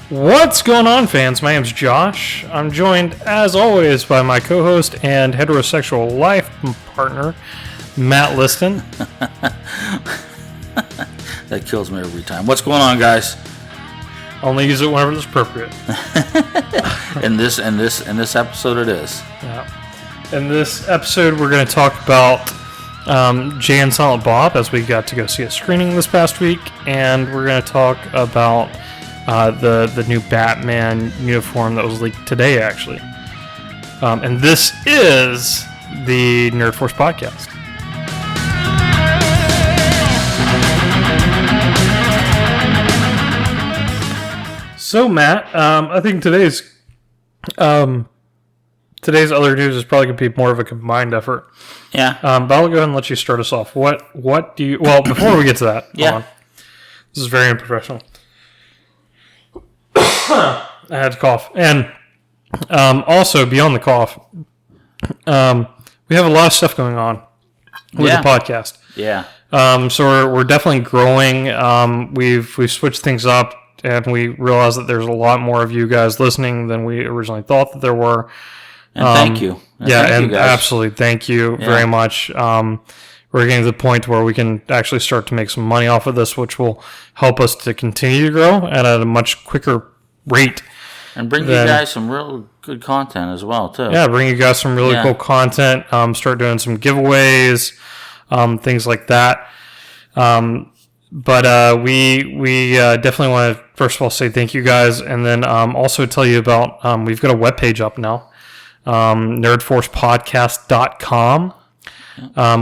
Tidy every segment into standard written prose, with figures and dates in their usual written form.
What's going on, fans? My name's Josh. I'm joined, as always, by my co-host and heterosexual life partner, Matt Liston. That kills me every time. What's going on, guys? Only use it whenever it's appropriate. In this episode, it is. Yeah. In this episode, we're going to talk about Jay and Silent Bob, as we got to go see a screening this past week, and we're going to talk about the new Batman uniform that was leaked today, actually. And this is the Nerd Force Podcast. So, Matt, I think today's other news is probably going to be more of a combined effort. Yeah. But I'll go ahead and let you start us off. What do you... Well, before we get to that, yeah. Hold on. This is very unprofessional. I had to cough. And also, beyond the cough, we have a lot of stuff going on with the podcast. Yeah. So we're definitely growing. We've switched things up, and we realized that there's a lot more of you guys listening than we originally thought that there were. And thank you. And absolutely thank you very much. We're getting to the point where we can actually start to make some money off of this, which will help us to continue to grow and at a much quicker rate. And bring you guys some real good content as well, too. Yeah, bring you guys some really cool content. Start doing some giveaways, things like that. But we definitely want to, first of all, say thank you guys, and then also tell you about, we've got a webpage up now, nerdforcepodcast.com,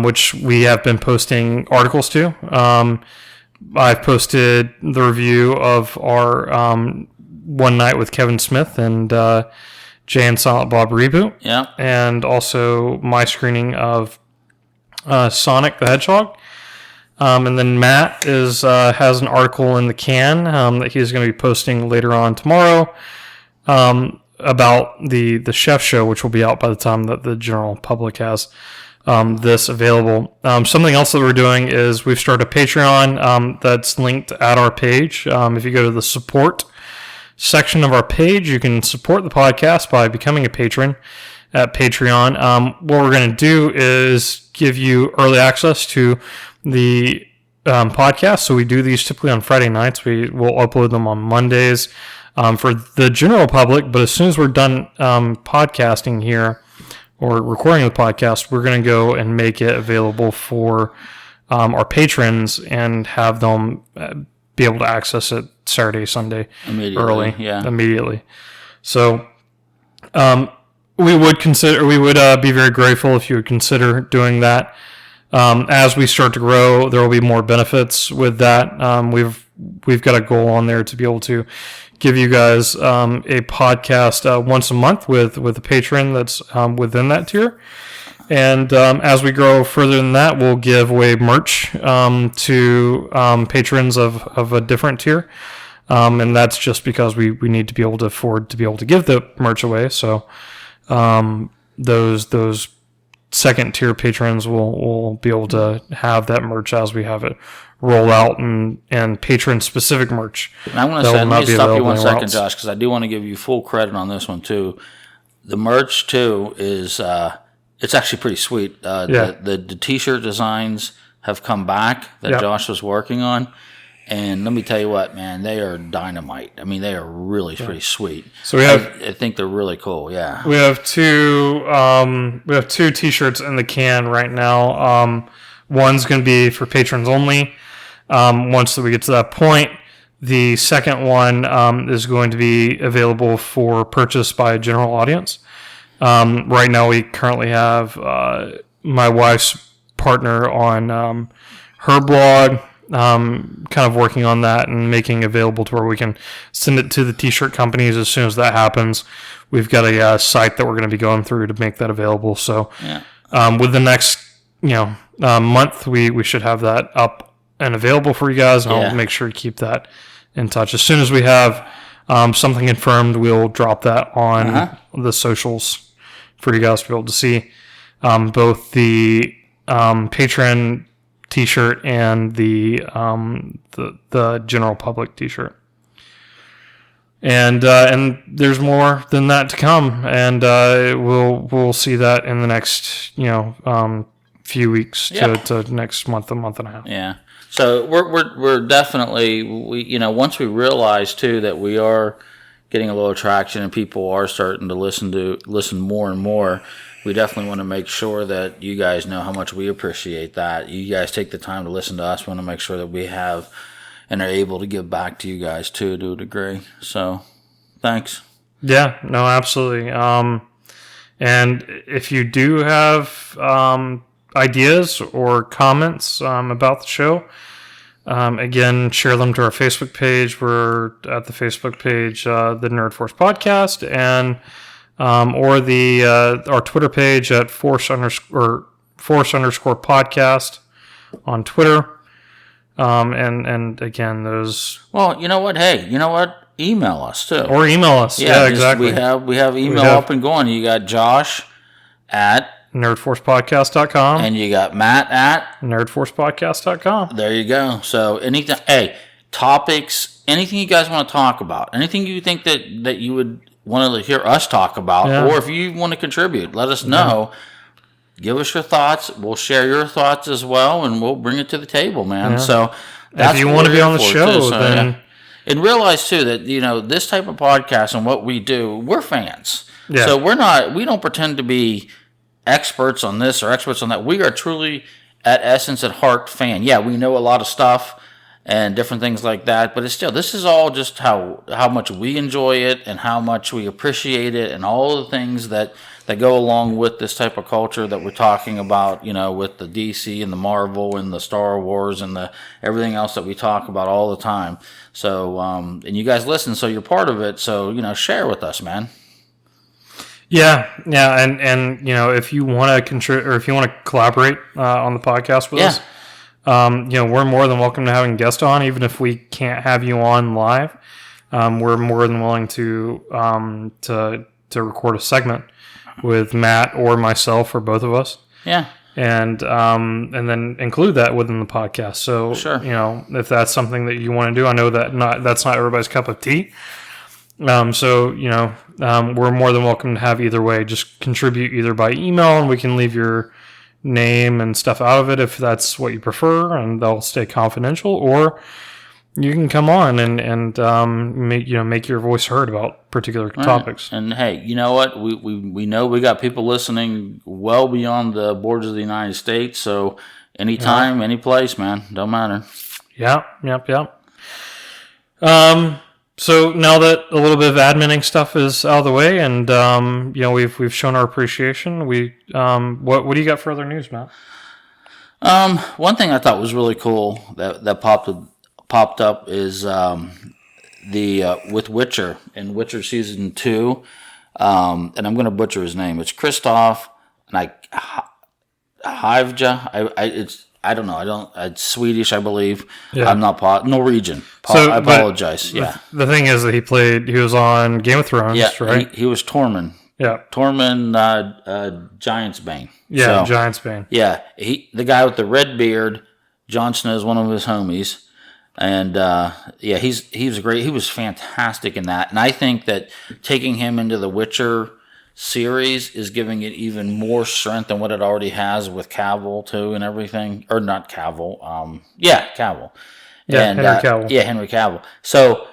which we have been posting articles to. I've posted the review of our One Night with Kevin Smith and Jay and Silent Bob Reboot. Yeah. And also my screening of Sonic the Hedgehog. And then Matt has an article in the can that he's going to be posting later on tomorrow about the Chef Show, which will be out by the time that the general public has this available. Something else that we're doing is we've started a Patreon that's linked at our page. If you go to the support section of our page, you can support the podcast by becoming a patron at Patreon. What we're going to do is give you early access to the podcast. So we do these typically on Friday nights. We will upload them on Mondays for the general public. But as soon as we're done podcasting here or recording the podcast, we're going to go and make it available for our patrons and have them be able to access it Saturday, Sunday, immediately. So we would be very grateful if you would consider doing that. As we start to grow, there will be more benefits with that. We've got a goal on there to be able to give you guys a podcast once a month with a patron that's within that tier. And as we grow further than that, we'll give away merch to patrons of a different tier. And that's just because we need to be able to afford to be able to give the merch away. So those second tier patrons will be able to have that merch as we have it roll out and patron specific merch. And I want to say, let me stop you 1 second, Josh, because I do want to give you full credit on this one too. The merch too is it's actually pretty sweet. The t-shirt designs have come back that Josh was working on. And let me tell you what, man, they are dynamite. I mean, they are really pretty sweet. So I think they're really cool. Yeah, we have two T-shirts in the can right now. One's going to be for patrons only. Once we get to that point, the second one is going to be available for purchase by a general audience. Right now, we currently have my wife's partner on her blog. Kind of working on that and making available to where we can send it to the t-shirt companies as soon as that happens. We've got a site that we're going to be going through to make that available. So with the next month, we should have that up and available for you guys, and I'll make sure to keep that in touch. As soon as we have something confirmed, we'll drop that on the socials for you guys to be able to see both the patron T-shirt and the general public T-shirt. And there's more than that to come, and we'll see that in the next few weeks to next month, a month and a half. Yeah. So we're definitely once we realize too that we are getting a little traction and people are starting to listen more and more, we definitely want to make sure that you guys know how much we appreciate that. You guys take the time to listen to us. We want to make sure that we have and are able to give back to you guys too to a degree. So thanks. Yeah, no, absolutely. And if you do have ideas or comments about the show, again, share them to our Facebook page. We're at the Facebook page, the Nerd Force Podcast, and or our Twitter page at Force _ podcast on Twitter. And again, those. Well, you know what? Hey, you know what? Email us too, or email us. Yeah, exactly. We have email up and going. You got Josh at nerdforcepodcast.com. And you got Matt at nerdforcepodcast.com. There you go. So anything, topics, anything you guys want to talk about, anything you think that you would want to hear us talk about, or if you want to contribute, let us know. Give us your thoughts. We'll share your thoughts as well, and we'll bring it to the table, man. Yeah. So that's if you want to be on the show, then... And realize, too, that, this type of podcast and what we do, we're fans. Yeah. So we don't pretend to be experts on this or experts on that. We are truly, at essence, at heart, fan. Yeah, we know a lot of stuff and different things like that, but it's still, this is all just how much we enjoy it and how much we appreciate it and all the things that go along with this type of culture that we're talking about, with the DC and the Marvel and the Star Wars and the everything else that we talk about all the time. So, and you guys listen, so you're part of it. So, share with us, man. Yeah, and if you want to contribute or if you want to collaborate on the podcast with us, we're more than welcome to having guests on, even if we can't have you on live. We're more than willing to record a segment with Matt or myself or both of us. Yeah. And then include that within the podcast. So, sure. If that's something that you want to do, I know that's not everybody's cup of tea. So, we're more than welcome to have either way. Just contribute either by email, and we can leave your name and stuff out of it if that's what you prefer, and they'll stay confidential, or you can come on and make your voice heard about particular topics. And hey, you know what? We know we got people listening well beyond the borders of the United States. So anytime, any place, man, don't matter. Yeah. So now that a little bit of adminning stuff is out of the way, and we've shown our appreciation, what do you got for other news, Matt? One thing I thought was really cool that popped up is with Witcher in Witcher season 2, and I'm going to butcher his name. It's Christoph and Hivja. I don't know. It's Swedish, I believe. Yeah. I'm not Norwegian. I apologize. Yeah. The thing is that he was on Game of Thrones, right? He was Tormund. Yeah. Tormund Giantsbane. Yeah, so, Giantsbane. Yeah. The guy with the red beard, Jon Snow is one of his homies. And he was great. He was fantastic in that. And I think that taking him into the Witcher series is giving it even more strength than what it already has with Cavill too and everything. Or not Cavill. Cavill. Yeah, Henry Cavill. Henry Cavill. So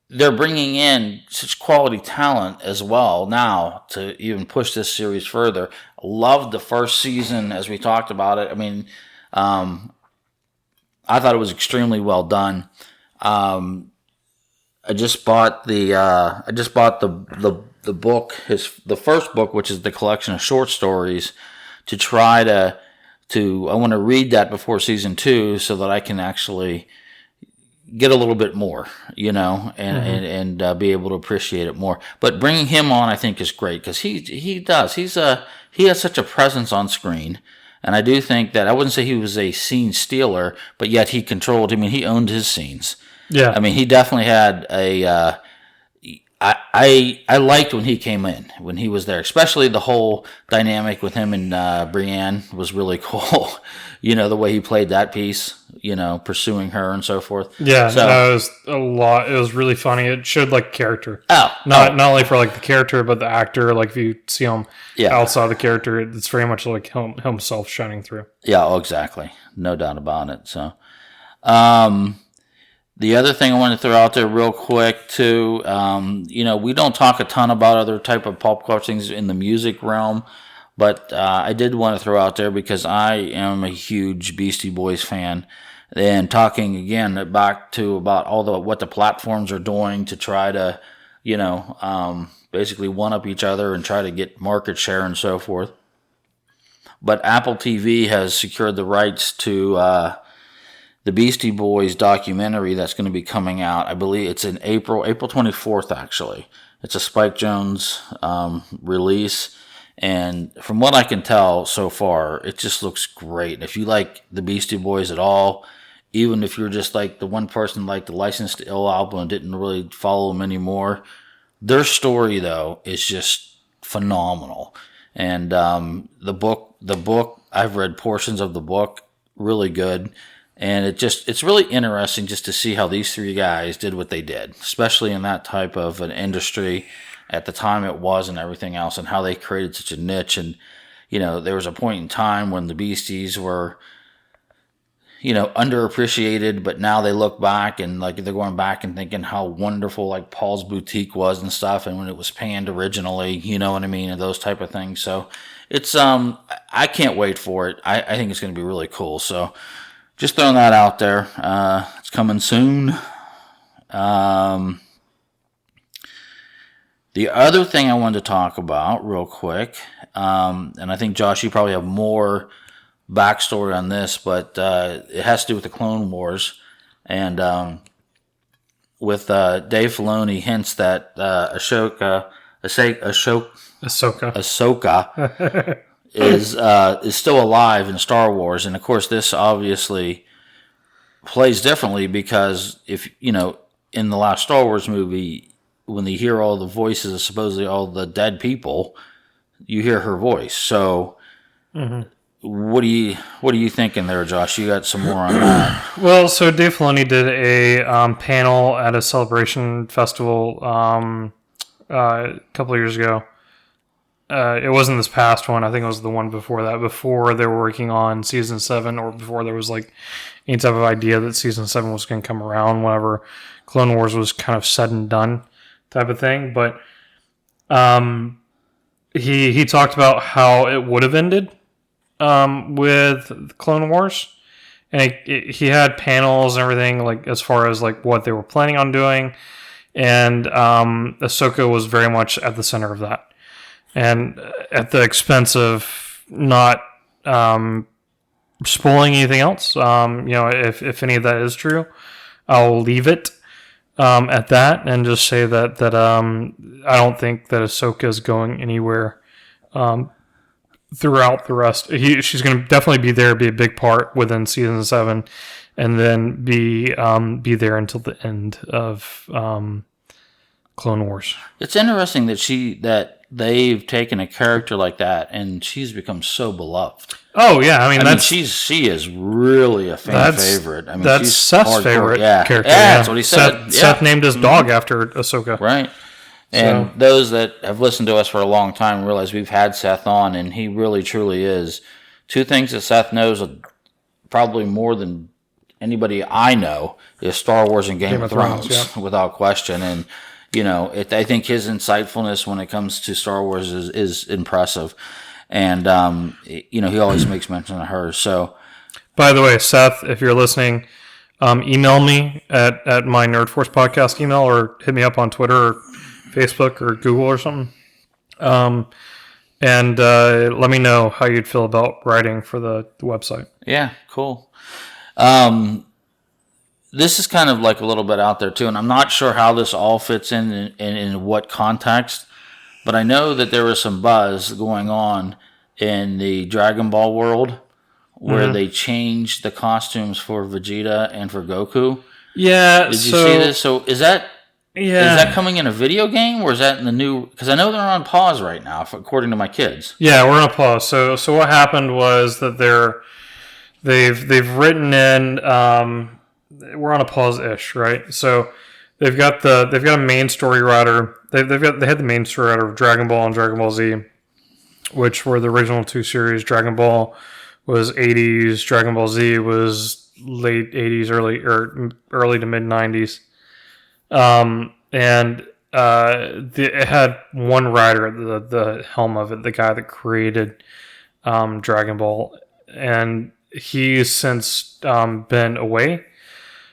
they're bringing in such quality talent as well now to even push this series further. Loved the first season as we talked about it. I mean, I thought it was extremely well done. I just bought the book, the first book, which is the collection of short stories, to try to I want to read that before season 2 so that I can actually get a little bit more, and be able to appreciate it more. But bringing him on, I think, is great because he has such a presence on screen. And I do think that I wouldn't say he was a scene stealer, but yet he controlled. I mean, he owned his scenes. Yeah. I mean, he definitely had a. I liked when he came in, when he was there, especially the whole dynamic with him and Brienne was really cool. The way he played that piece, pursuing her and so forth. Yeah, so, it was a lot. It was really funny. It showed like character. Not only for like the character, but the actor. Like if you see him outside the character, it's very much like himself shining through. Yeah, exactly. No doubt about it. So, the other thing I want to throw out there real quick too, we don't talk a ton about other type of pop culture things in the music realm, but I did want to throw out there because I am a huge Beastie Boys fan. And talking again back to about what the platforms are doing to try to, basically one up each other and try to get market share and so forth. But Apple TV has secured the rights to the Beastie Boys documentary that's going to be coming out. I believe it's in April 24th, actually. It's a Spike Jonze release. And from what I can tell so far, it just looks great. If you like the Beastie Boys at all, even if you're just like the one person like the License to Ill album and didn't really follow them anymore, their story, though, is just phenomenal. And the book, I've read portions of the book, really good. And it's really interesting just to see how these three guys did what they did, especially in that type of an industry at the time it was and everything else, and how they created such a niche. And, there was a point in time when the Beasties were, underappreciated, but now they look back and like they're going back and thinking how wonderful like Paul's Boutique was and stuff, and when it was panned originally, you know what I mean, and those type of things. So it's I can't wait for it. I think it's going to be really cool. So just throwing that out there. It's coming soon. The other thing I wanted to talk about real quick, and I think Josh, you probably have more backstory on this, but it has to do with the Clone Wars, and with Dave Filoni hints that Ahsoka is still alive in Star Wars, and of course this obviously plays differently because if in the last Star Wars movie, when they hear all the voices of supposedly all the dead people, you hear her voice. So. Mm-hmm. What are you thinking there, Josh? You got some more on that? Well, so Dave Filoni did a panel at a Celebration festival a couple of years ago. It wasn't this past one. I think it was the one before that. Before they were working on season 7, or before there was like any type of idea that season 7 was going to come around. Whenever Clone Wars was kind of said and done, type of thing. But he talked about how it would have ended. With Clone Wars, and he had panels and everything, like as far as like what they were planning on doing, and Ahsoka was very much at the center of that, and at the expense of not spoiling anything else. If any of that is true, I'll leave it at that and just say that I don't think that Ahsoka is going anywhere. Throughout the rest, she's going to definitely be there, be a big part within season 7, and then be there until the end of Clone Wars. It's interesting that they've taken a character like that and she's become so beloved. Oh yeah, I mean she is really a fan favorite. I mean, that's she's Seth's hardcore. favorite character. Yeah, that's what he said. Seth named his dog after Ahsoka. Right. And those that have listened to us for a long time realize we've had Seth on, and he really, truly is. Two things that Seth knows probably more than anybody I know is Star Wars and Game of Thrones, without question. And, I think his insightfulness when it comes to Star Wars is impressive. And, he always makes mention of her. So, by the way, Seth, if you're listening, email me at my Nerd Force podcast email, or hit me up on Twitter or Facebook or Google or something, and let me know how you'd feel about writing for the website. Yeah, cool. This is kind of like a little bit out there too, and I'm not sure how this all fits in what context, but I know that there was some buzz going on in the Dragon Ball world where they changed the costumes for Vegeta and for Goku. Yeah. Did you see this? So is that... Yeah. Is that coming in a video game, or is that in the new... Because I know they're on pause right now, according to my kids. Yeah, we're on pause. So what happened was that they've written in. We're on a pause-ish, right? So they've got a main story writer. They had the main story writer of Dragon Ball and Dragon Ball Z, which were the original 2 series. Dragon Ball was 80s. Dragon Ball Z was late 80s, early to mid 90s. It had one writer at the helm of it, the guy that created Dragon Ball, and he's since been away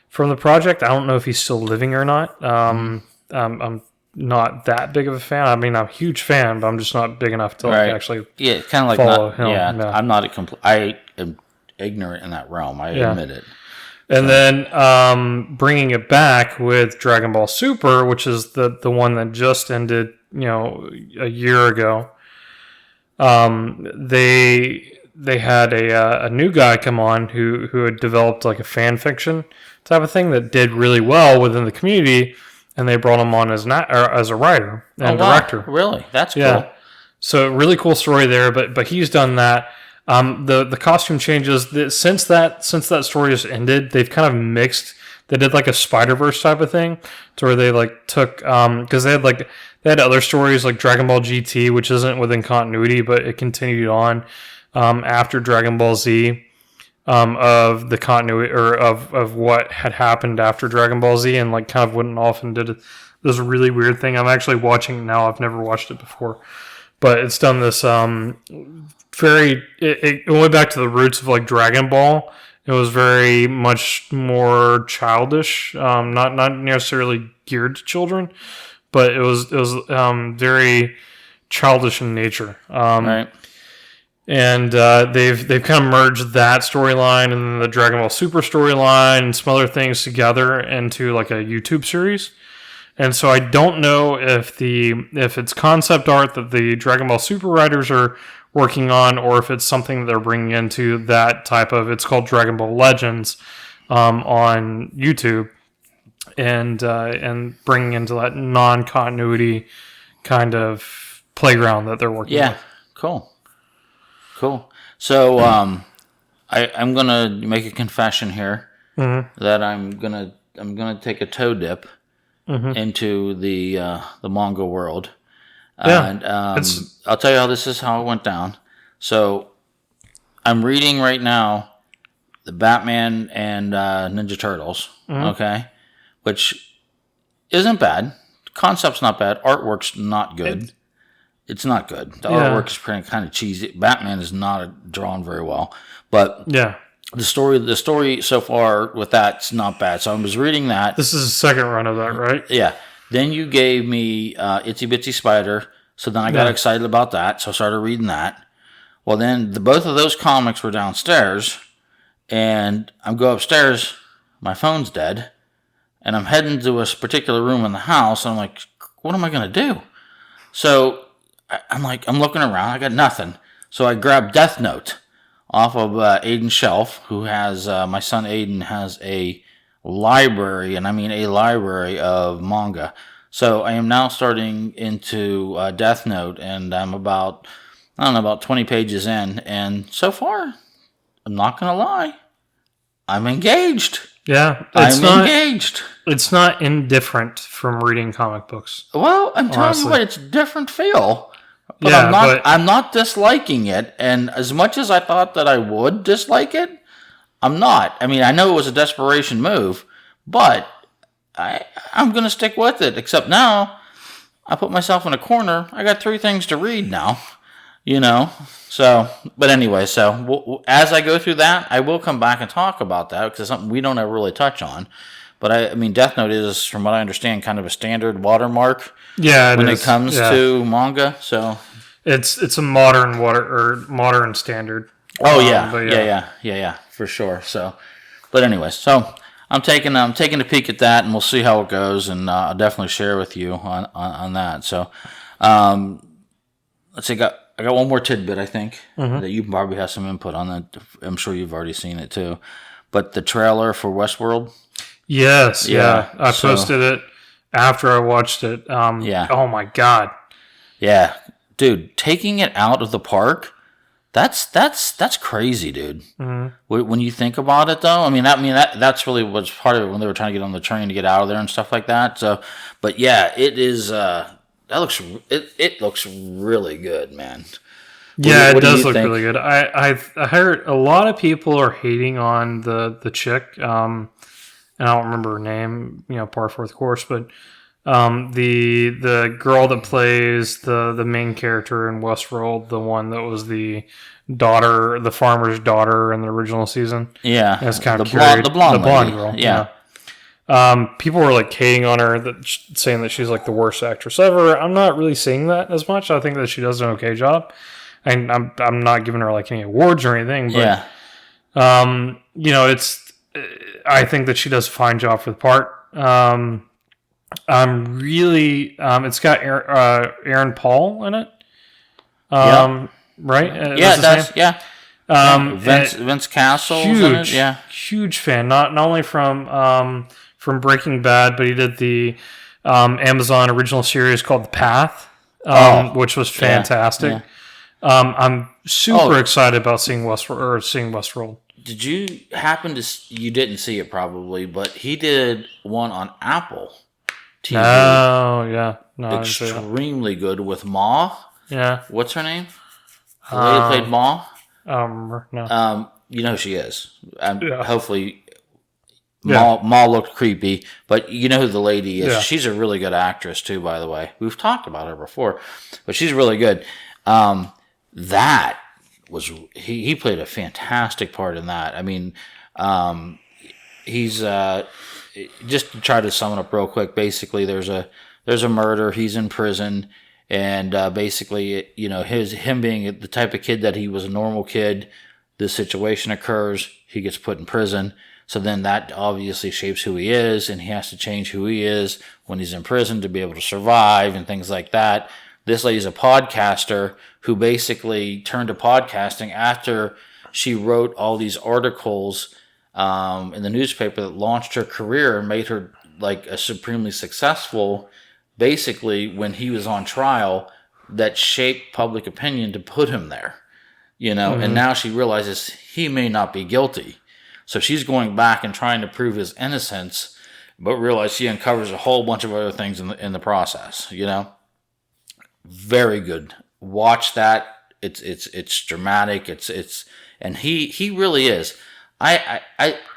from the project. I don't know if he's still living or not. I'm not that big of a fan. I mean, I'm a huge fan, but I'm just not big enough to actually kind of like follow him. Yeah, no. I'm not I am ignorant in that realm. I admit it. And then bringing it back with Dragon Ball Super, which is the one that just ended, a year ago. They had a new guy come on who had developed like a fan fiction type of thing that did really well within the community, and they brought him on as a writer and director. Really? That's cool. So really cool story there, but he's done that. The costume changes since that story just ended. They've kind of mixed. They did like a Spider-Verse type of thing, to where they like took because they had other stories like Dragon Ball GT, which isn't within continuity, but it continued on after Dragon Ball Z, of the continuity or of what had happened after Dragon Ball Z, and like kind of went off and did this really weird thing. I'm actually watching it now. I've never watched it before, but it's done this it went back to the roots of like Dragon Ball. It was very much more childish, not necessarily geared to children, but it was very childish in nature. Right. And they've kind of merged that storyline and then the Dragon Ball Super storyline and some other things together into like a YouTube series. And so I don't know if it's concept art that the Dragon Ball Super writers are working on, or if it's something that they're bringing into that type of. It's called Dragon Ball Legends on YouTube, and bringing into that non-continuity kind of playground that they're working. Yeah, with. Cool. So I'm gonna make a confession here that I'm gonna take a toe dip into the manga world. And I'll tell you how it went down. So I'm reading right now the Batman and Ninja Turtles, okay, which isn't bad. Concept's not bad. Artwork's not good. It's not good. The artwork is kind of cheesy. Batman is not drawn very well, but the story so far with that's not bad. So I was reading that. This is the second run of that, right? Yeah. Then you gave me Itsy Bitsy Spider, so then I got excited about that, so I started reading that. Well, then both of those comics were downstairs, and I go upstairs, my phone's dead, and I'm heading to a particular room in the house, and I'm like, what am I going to do? So I'm looking around, I got nothing. So I grabbed Death Note off of Aiden's shelf, who has, my son Aiden has a library, and I mean a library of manga. So I am now starting into Death Note, and I'm about 20 pages in, and so far, I'm not going to lie, I'm engaged. Yeah, engaged. It's not indifferent from reading comic books. Well, I'm telling you what, it's a different feel. But I'm not disliking it, and as much as I thought that I would dislike it, I'm not. I mean, I know it was a desperation move, but I'm going to stick with it, except now I put myself in a corner. I got 3 things to read now, So, but anyway, as I go through that, I will come back and talk about that because it's something we don't ever really touch on. But I mean, Death Note is, from what I understand, kind of a standard watermark. Yeah, when it comes to manga. So it's a modern standard. Oh yeah, for sure. So, but anyway, so I'm taking a peek at that, and we'll see how it goes, and I'll definitely share with you on that. So, let's see. I got one more tidbit, I think, that you probably have some input on that. I'm sure you've already seen it too. But the trailer for Westworld. Yes, yeah. I posted it after I watched it. Oh my God. Yeah. Dude, taking it out of the park, That's crazy, dude. Mm-hmm. When you think about it, though, that's really what's part of it when they were trying to get on the train to get out of there and stuff like that. So, but yeah, it is. It looks really good, man. It does look really good. I heard a lot of people are hating on the chick. And I don't remember her name. Par for the course, but the girl that plays the main character in Westworld, the one that was the farmer's daughter in the original season. Yeah, it's kind of the blonde girl. Yeah. People were like hating on her, saying that she's like the worst actress ever. I'm not really seeing that as much. I think that she does an okay job, and I'm not giving her like any awards or anything. But I think that she does a fine job for the part. I'm really. It's got Aaron Paul in it. Right? It does. Yeah. Vince Castle. Huge fan. Not only from Breaking Bad, but he did the Amazon original series called The Path, which was fantastic. Yeah. I'm super excited about seeing Westworld. Did you happen to? You didn't see it probably, but he did one on Apple TV. Oh yeah, no, extremely good with Ma. Yeah, what's her name? The lady that played Ma. No. You know who she is. Hopefully, Ma looked creepy, but you know who the lady is. Yeah. She's a really good actress too, by the way. We've talked about her before, but she's really good. That was he played a fantastic part in that. I mean, he's just to try to sum it up real quick. Basically, there's a murder. He's in prison. And basically, him being the type of kid that he was a normal kid, this situation occurs, he gets put in prison. So then that obviously shapes who he is, and he has to change who he is when he's in prison to be able to survive and things like that. This lady's a podcaster who basically turned to podcasting after she wrote all these articles in the newspaper that launched her career and made her like a supremely successful. Basically, when he was on trial, that shaped public opinion to put him there, and now she realizes he may not be guilty. So she's going back and trying to prove his innocence, but realize she uncovers a whole bunch of other things in the process, Very good. Watch that. It's dramatic. And he really is. I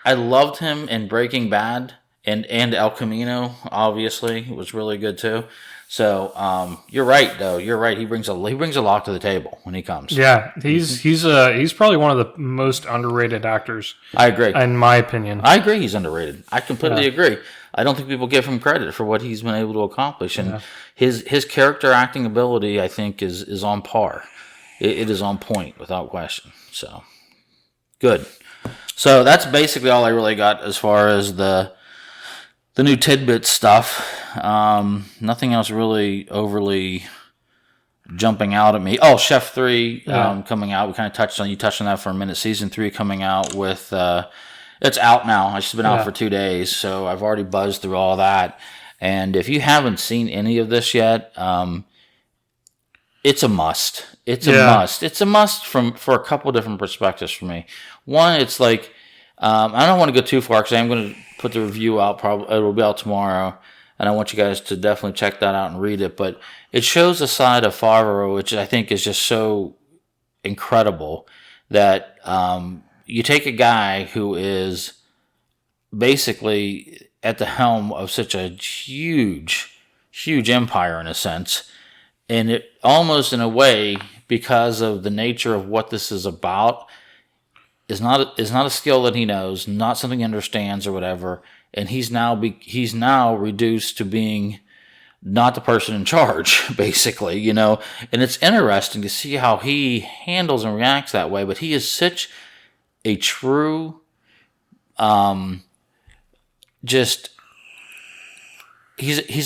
loved him in Breaking Bad. And El Camino, obviously, was really good too. So you're right, though. You're right. He brings a lot to the table when he comes. Yeah, he's probably one of the most underrated actors. I agree. In my opinion, I agree. He's underrated. I completely agree. I don't think people give him credit for what he's been able to accomplish, and his character acting ability, I think, is on par. It is on point without question. So good. So that's basically all I really got as far as the new tidbit stuff. Nothing else really overly jumping out at me. Oh, Chef 3 coming out. We kind of touched on that for a minute. Season 3 coming out with it's out now. It's just been out for 2 days, so I've already buzzed through all that. And if you haven't seen any of this yet, it's a must. It's a must. It's a must for a couple different perspectives for me. One, it's like I don't want to go too far because I'm going to put the review out. Probably it will be out tomorrow, and I want you guys to definitely check that out and read it. But it shows a side of Favreau, which I think is just so incredible that you take a guy who is basically at the helm of such a huge empire in a sense, and it almost in a way, because of the nature of what this is about, is not a skill that he knows, not something he understands or whatever, and he's now reduced to being not the person in charge, basically, and it's interesting to see how he handles and reacts that way. But he is such a true, he's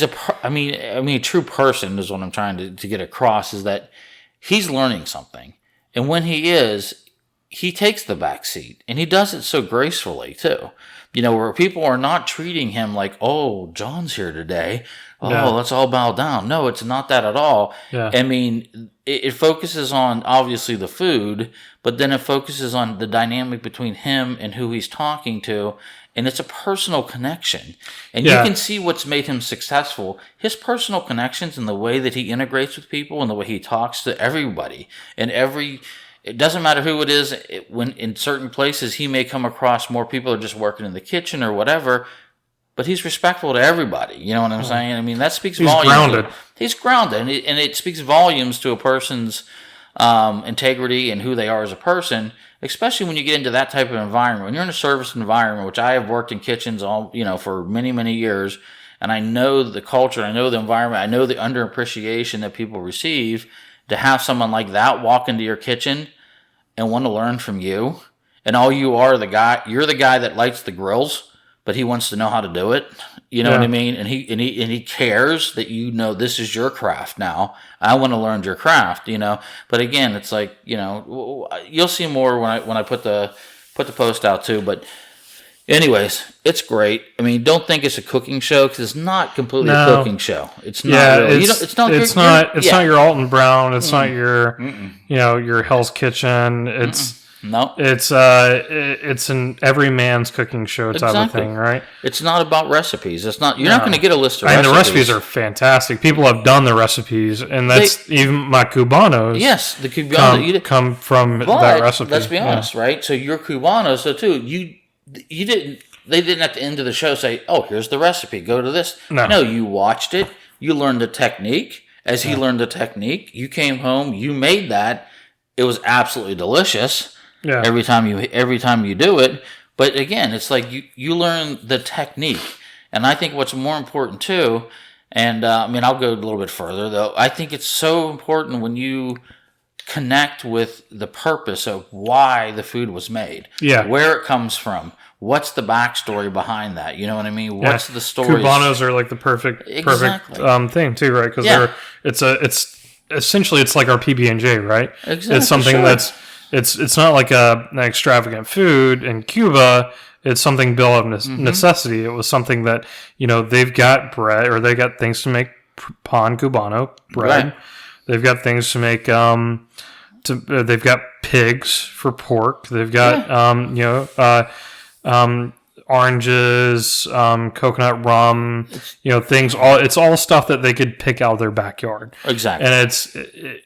a true person is what I'm trying to get across, is that he's learning something, and when he is, he takes the back seat, and he does it so gracefully too. Where people are not treating him like, oh, John's here today. Oh, let's all bow down. No, it's not that at all. Yeah. I mean, it focuses on obviously the food, but then it focuses on the dynamic between him and who he's talking to. And it's a personal connection. And you can see what's made him successful. His personal connections and the way that he integrates with people and the way he talks to everybody. And it doesn't matter who it is. When in certain places, he may come across more people who are just working in the kitchen or whatever. But he's respectful to everybody. You know what I'm saying? I mean, that speaks volumes. He's grounded. He's grounded. And it speaks volumes to a person's integrity and who they are as a person, especially when you get into that type of environment. When you're in a service environment, which I have worked in kitchens for many, many years, and I know the culture, I know the environment, I know the underappreciation that people receive, to have someone like that walk into your kitchen and want to learn from you, and all you are you're the guy that lights the grills, but he wants to know how to do it. You know what I mean? And he cares that this is your craft now. I want to learn your craft, But again, it's like, you'll see more when I put the post out too. But anyways, it's great. I mean, don't think it's a cooking show, because it's not completely a cooking show. It's not really. It's not your Alton Brown. It's not your your Hell's Kitchen. It's an every man's cooking show type of thing, right? It's not about recipes. It's not. You're not going to get a list of recipes. And the recipes are fantastic. People have done the recipes, and that's even my Cubanos. Yes, the Cubanos come from that recipe. Let's be honest, right? So your Cubanos, you didn't. They didn't at the end of the show say, "Oh, here's the recipe. Go to this." No, you watched it. You learned the technique. As he learned the technique, you came home. You made that. It was absolutely delicious. Yeah. Every time you do it. But again, it's like you learn the technique. And I think what's more important too, and I'll go a little bit further though. I think it's so important when you connect with the purpose of why the food was made. Yeah. Where it comes from. What's the backstory behind that? You know what I mean? What's the story? Cubanos are like the perfect thing too, right? Because it's essentially it's like our PB&J, right? Exactly. It's something that's It's not like an extravagant food in Cuba. It's something built of necessity. It was something that, they've got bread, or they got things to make pan cubano bread. Right. They've got things to make, they've got pigs for pork. They've got, oranges, coconut rum, things. It's all stuff that they could pick out of their backyard. Exactly. And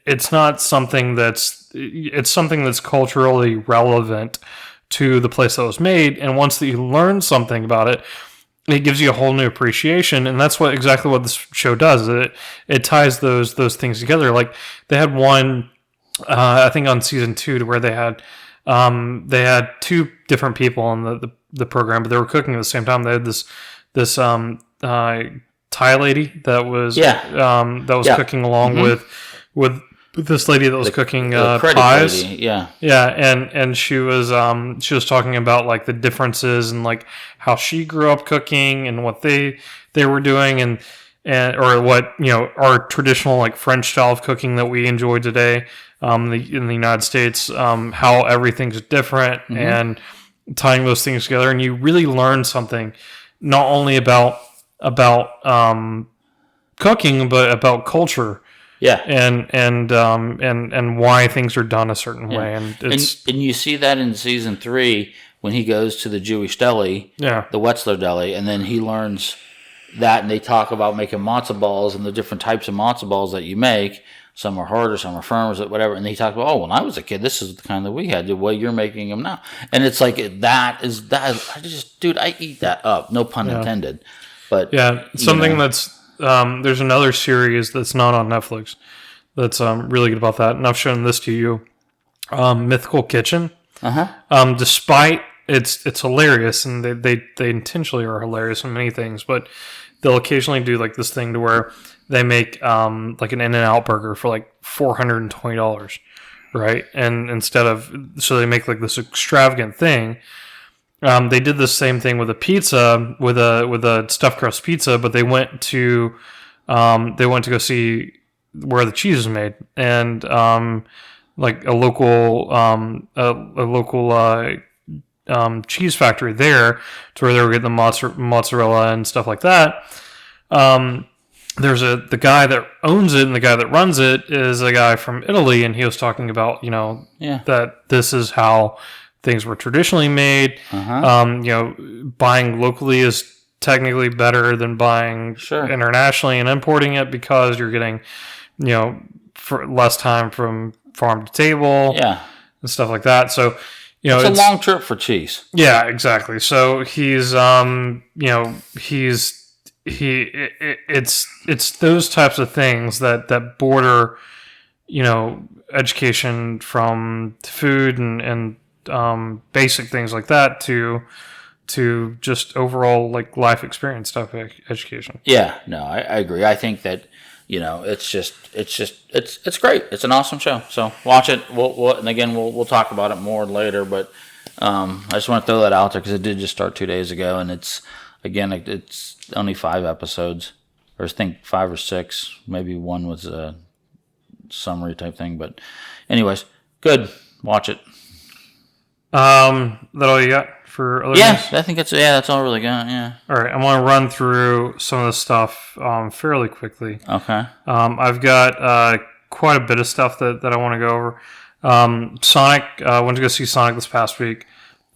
it's not something it's something that's culturally relevant to the place that was made. And once that you learn something about it, it gives you a whole new appreciation. And that's exactly what this show does. It ties those things together. Like they had one, I think on season 2, to where they had 2 different people on the program, but they were cooking at the same time. They had this Thai lady that was cooking along with this lady that was cooking pies. Lady. Yeah, and she was talking about like the differences and like how she grew up cooking and what they were doing and or what our traditional like French style of cooking that we enjoy today in the United States, how everything's different and tying those things together, and you really learn something not only about cooking but about culture. Yeah, and why things are done a certain way, and you see that in season 3 when he goes to the Jewish deli, the Wetzler deli, and then he learns that, and they talk about making matzo balls and the different types of matzo balls that you make. Some are harder, some are firmer, whatever. And he talks about, when I was a kid, this is the kind that we had. The way you're making them now, and it's like that. I eat that up. No pun intended. But something that's. There's another series that's not on Netflix that's really good about that, and I've shown this to you. Mythical Kitchen. Despite it's hilarious, and they intentionally are hilarious in many things, but they'll occasionally do like this thing to where they make like an In-N-Out burger for like $420, right? And so they make like this extravagant thing. They did the same thing with a pizza, with a stuffed crust pizza, but they went to go see where the cheese is made, and like a local cheese factory there, to where they were getting the mozzarella and stuff like that. There's the guy that owns it, and the guy that runs it is a guy from Italy, and he was talking about that this is how things were traditionally made. Buying locally is technically better than buying internationally and importing it, because you're getting for less time from farm to table and stuff like that. So it's a long trip for cheese. Yeah, exactly. So it's those types of things that border education from food and basic things like that to just overall like life experience type of education. Yeah, no, I agree. I think that it's great. It's an awesome show. So watch it. We'll talk about it more later. But I just want to throw that out there because it did just start 2 days ago, and it's only 5 episodes, or I think 5 or 6. Maybe one was a summary type thing. But anyways, good. Watch it. That all you got for other news? I think that's all really got. Yeah. All right, I'm gonna run through some of the stuff fairly quickly. Okay. I've got quite a bit of stuff that I want to go over. Sonic. I went to go see Sonic this past week.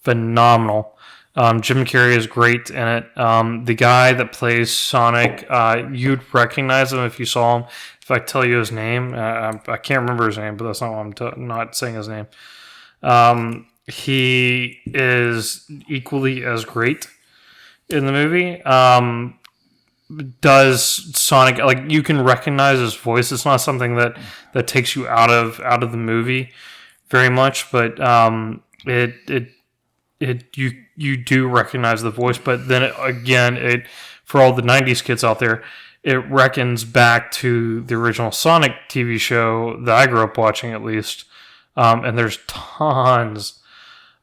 Phenomenal. Jim Carrey is great in it. The guy that plays Sonic, you'd recognize him if you saw him. If I tell you his name, I can't remember his name, but that's not why I'm not saying his name. He is equally as great in the movie. Does Sonic, like, you can recognize his voice. It's not something that takes you out of the movie very much, but you do recognize the voice. But then again, for all the 90s kids out there, it reckons back to the original Sonic TV show that I grew up watching, at least. And there's tons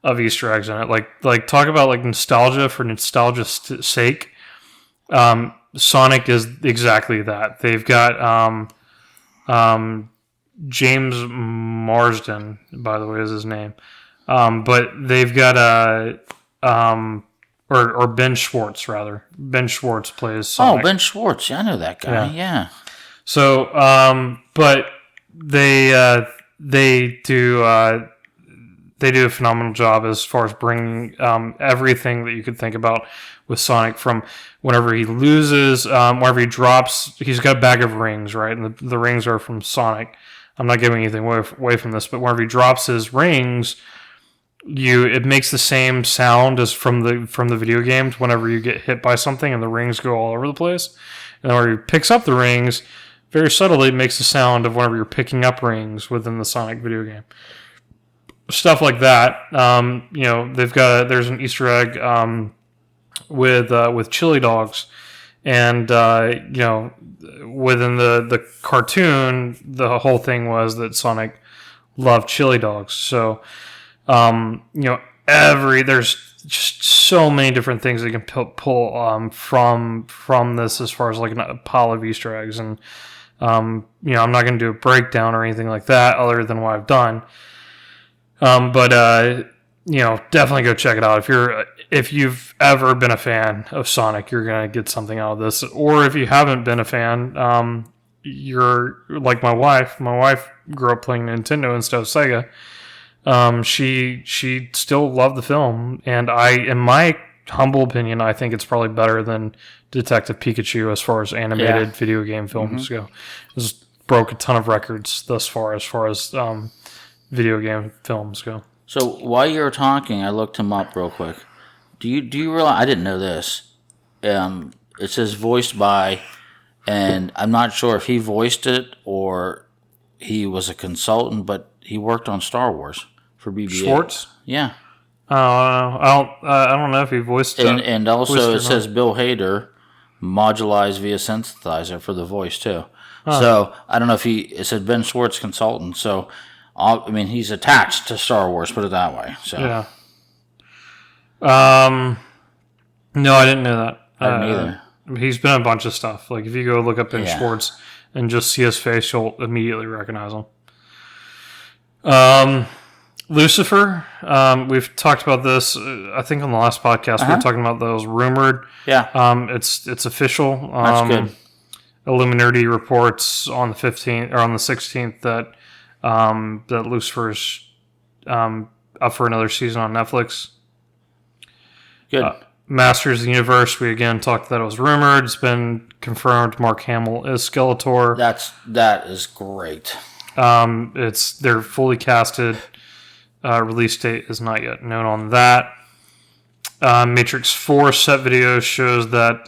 of Easter eggs in it. Like talk about like nostalgia for nostalgia's sake. Sonic is exactly that. They've got James Marsden, by the way, is his name. But they've got or Ben Schwartz, rather. Ben Schwartz plays Sonic. Oh, Ben Schwartz. Yeah, I know that guy. Yeah. So, but they do a phenomenal job as far as bringing everything that you could think about with Sonic, from whenever he loses, whenever he drops. He's got a bag of rings, right? And the rings are from Sonic. I'm not giving anything away from this, but whenever he drops his rings, it makes the same sound as from the video games whenever you get hit by something and the rings go all over the place. And whenever he picks up the rings, very subtly it makes the sound of whenever you're picking up rings within the Sonic video game. Stuff like that. There's an Easter egg with chili dogs, and within the cartoon, the whole thing was that Sonic loved chili dogs. So there's just so many different things that you can pull from this, as far as like a pile of Easter eggs. And I'm not going to do a breakdown or anything like that other than what I've done. But definitely go check it out. If you've ever been a fan of Sonic, you're going to get something out of this. Or if you haven't been a fan, you're like my wife. My wife grew up playing Nintendo instead of Sega. She still loved the film, and in my humble opinion, I think it's probably better than Detective Pikachu as far as animated video game films go. It's broke a ton of records thus far as video game films go. So while you were talking, I looked him up real quick. Do you realize, I didn't know this, it says voiced by, and I'm not sure if he voiced it or he was a consultant, but he worked on Star Wars for BB-8. Schwartz? Yeah. I don't know if he voiced it. And also it says Bill Hader modularized via synthesizer for the voice too. Huh. So I don't know if it said Ben Schwartz consultant. So he's attached to Star Wars, put it that way. So yeah. No, I didn't know that. I didn't either. He's been in a bunch of stuff. Like if you go look up Ben Schwartz and just see his face, you'll immediately recognize him. Lucifer. We've talked about this. I think on the last podcast we were talking about those rumored. Yeah. It's official. That's good. Illuminati reports on the 15th or on the 16th that that Lucifer's up for another season on Netflix. Good. Masters of the Universe. We again talked that it was rumored. It's been confirmed. Mark Hamill is Skeletor. That is great. They're fully casted. Release date is not yet known on that. Matrix 4 set video shows that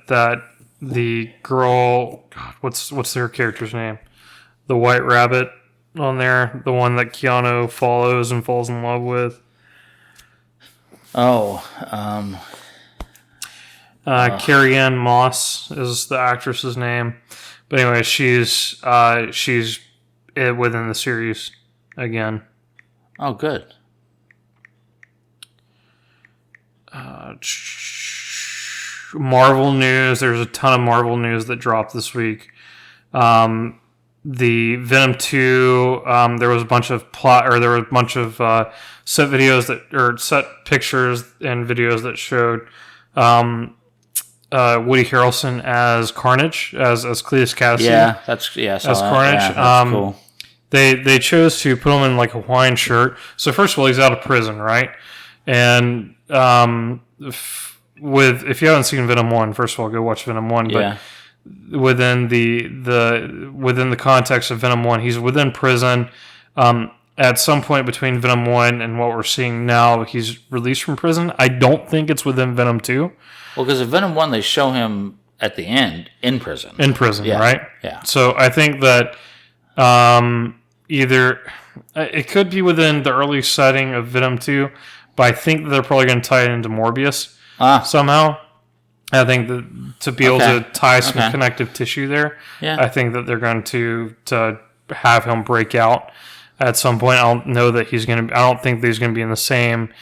that the girl, God, what's their character's name? The White Rabbit on there, the one that Keanu follows and falls in love with. Carrie-Anne Moss is the actress's name. But anyway, she's within the series again. Oh, good. Marvel news. There's a ton of Marvel news that dropped this week. The Venom 2. There was a bunch of set videos set pictures and videos that showed Woody Harrelson as Carnage, as Cletus Kasady. Yeah, as Carnage. Yeah, that's cool. They chose to put him in like a Hawaiian shirt. So first of all, he's out of prison, right? And if you haven't seen Venom 1, first of all, go watch Venom 1. Yeah. But within the context of Venom 1, he's within prison. At some point between Venom 1 and what we're seeing now, he's released from prison. I don't think it's within Venom 2. Well, because in Venom 1, they show him at the end in prison. In prison, yeah. Right? Yeah. So I think that either it could be within the early setting of Venom 2, but I think they're probably going to tie it into Morbius somehow. I think that to be able to tie some connective tissue there, I think that they're going to have him break out at some point. I don't know that he's going to. I don't think that he's going to be in the same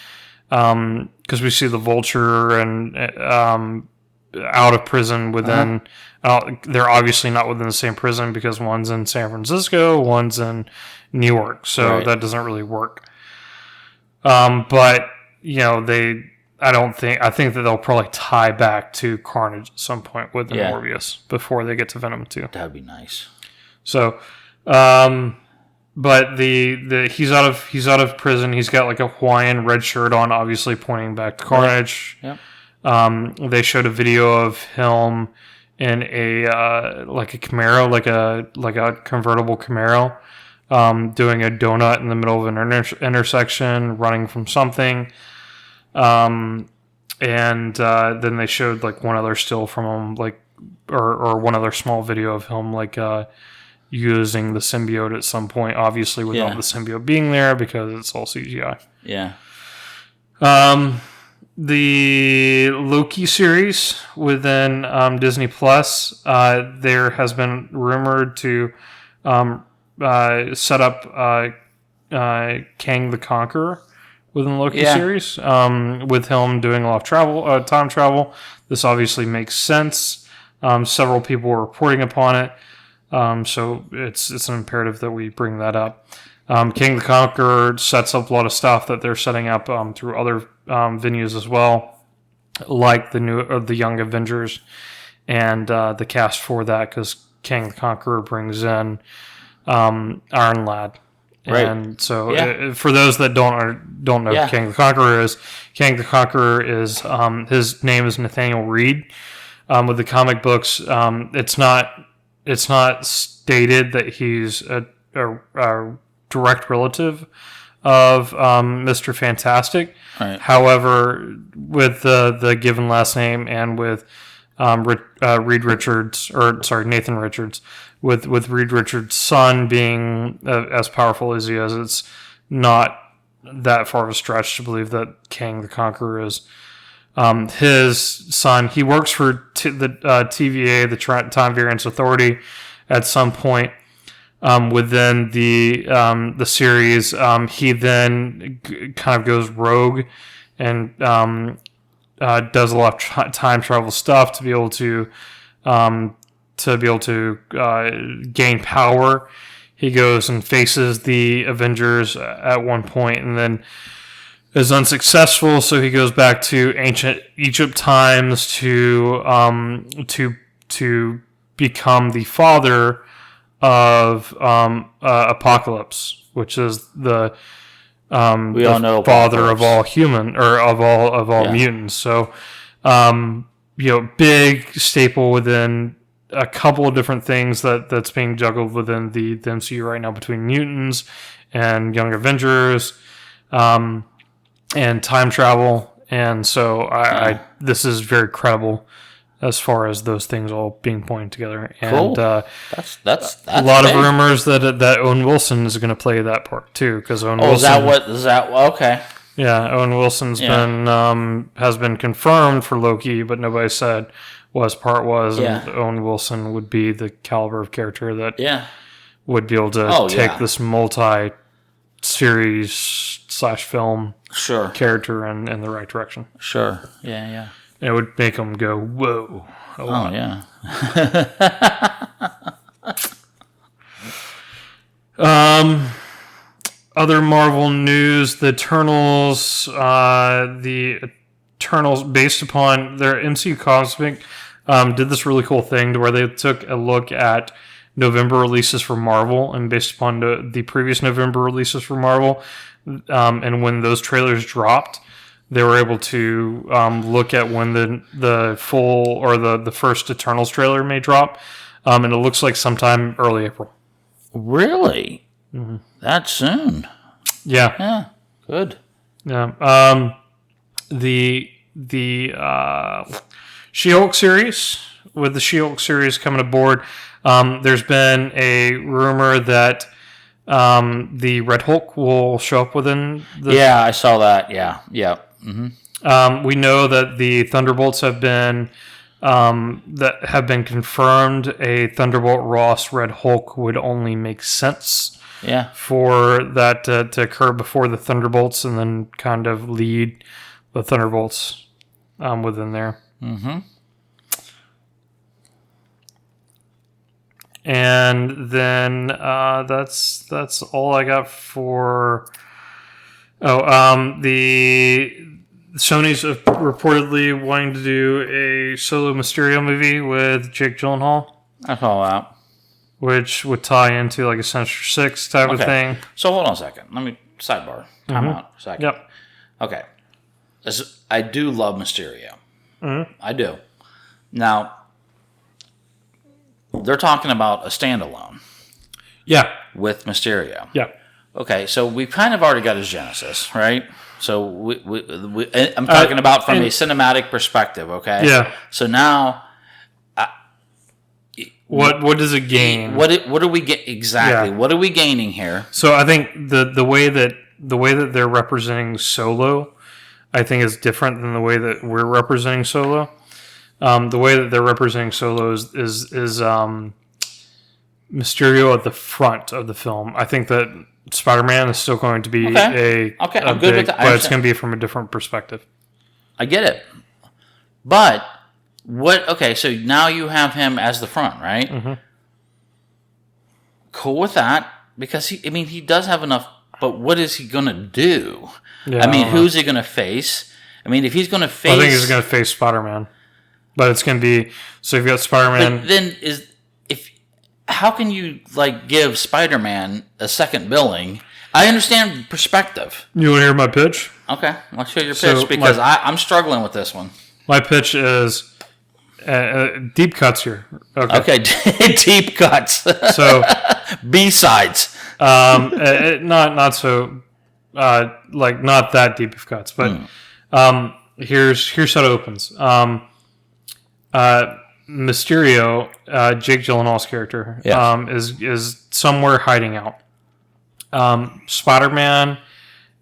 because we see the Vulture and out of prison within. They're obviously not within the same prison because one's in San Francisco, one's in New York, so that doesn't really work. But I think that they'll probably tie back to Carnage at some point with the Morbius before they get to Venom 2. That'd be nice. So, but he's out of prison. He's got like a Hawaiian red shirt on, obviously pointing back to Carnage. Yep. They showed a video of him in a Camaro, like a convertible Camaro, doing a donut in the middle of an intersection, running from something. And then they showed like one other still from him, or one other small video of him using the symbiote at some point, obviously without the symbiote being there because it's all CGI. Yeah. The Loki series within Disney Plus, there has been rumored to set up Kang the Conqueror within the Loki series, with him doing a lot of time travel. This obviously makes sense. Several people were reporting upon it, so it's an imperative that we bring that up. King the Conqueror sets up a lot of stuff that they're setting up through other venues as well, like the Young Avengers and the cast for that, because King the Conqueror brings in Iron Lad. Right. And so for those that don't know who King the Conqueror is, King the Conqueror is his name is Nathaniel Reed. With the comic books, it's not stated that he's a direct relative of Mr. Fantastic. Right. However, with the given last name and with Nathan Richards, with Reed Richards' son being as powerful as he is, it's not that far of a stretch to believe that Kang the Conqueror is his son. He works for the TVA, the Time Variance Authority, at some point within the series. He then kind of goes rogue and does a lot of time travel stuff to be able to gain power. he goes and faces the Avengers at one point, and then is unsuccessful. So he goes back to ancient Egypt times to become the father of Apocalypse, which is the we all know father of all human or of all mutants. So big staple within a couple of different things that's being juggled within the MCU right now between mutants and Young Avengers, and time travel. And so I this is very credible as far as those things all being pointed together. And cool. That's a lot big. Of rumors that Owen Wilson is going to play that part too, because Owen Wilson. Is that okay? Yeah, Owen Wilson's been has been confirmed for Loki, but nobody said what his part was. And Owen Wilson would be the caliber of character that would be able to take this multi-series/film character in the right direction. Sure. Yeah. It would make them go, whoa. Oh, yeah. Other Marvel news, the Eternals, based upon their MCU Cosmic, did this really cool thing to where they took a look at November releases for Marvel, and based upon the previous November releases for Marvel, and when those trailers dropped, they were able to look at when the full or the first Eternals trailer may drop, and it looks like sometime early April. Really? Mm-hmm. That soon? Yeah. Yeah. Good. Yeah. The She-Hulk series, with the She-Hulk series coming aboard, there's been a rumor that the Red Hulk will show up within the... Yeah, I saw that. Yeah. Mm-hmm. We know that the Thunderbolts have been confirmed. A Thunderbolt Ross Red Hulk would only make sense for that to occur before the Thunderbolts, and then kind of lead the Thunderbolts within there. Mm-hmm. And then that's all I got for... the Sony's reportedly wanting to do a solo Mysterio movie with Jake Gyllenhaal. I saw that. Which would tie into like a Sinister Six type of thing. So hold on a second. Let me sidebar. Time out for a second. Yep. Okay. I do love Mysterio. Mm-hmm. I do. Now, they're talking about a standalone. Yeah. With Mysterio. Yeah. Okay, so we've kind of already got his genesis, right? So I'm talking about from a cinematic perspective, okay? Yeah. So now, what does it gain? What do we get exactly? Yeah. What are we gaining here? So I think the way that they're representing Solo, I think is different than the way that we're representing Solo. The way that they're representing Solo is Mysterio at the front of the film. I think that Spider-Man is still going to be I'm good with that, but it's going to be from a different perspective. I get it, but what? Okay, so now you have him as the front, right? Mm-hmm. Cool with that, because he does have enough. But what is he going to do? Yeah, who's he going to face? If he's going to face, I think he's going to face Spider-Man, but it's going to be so you've got Spider-Man. But then how can you give Spider-Man a second billing? I understand perspective. You want to hear my pitch? Okay, let's hear your pitch, because I'm struggling with this one. My pitch is deep cuts here. Okay, deep cuts. So B-sides. Not so not that deep of cuts, but here's how it opens. Mysterio, Jake Gyllenhaal's character, is somewhere hiding out. Spider-Man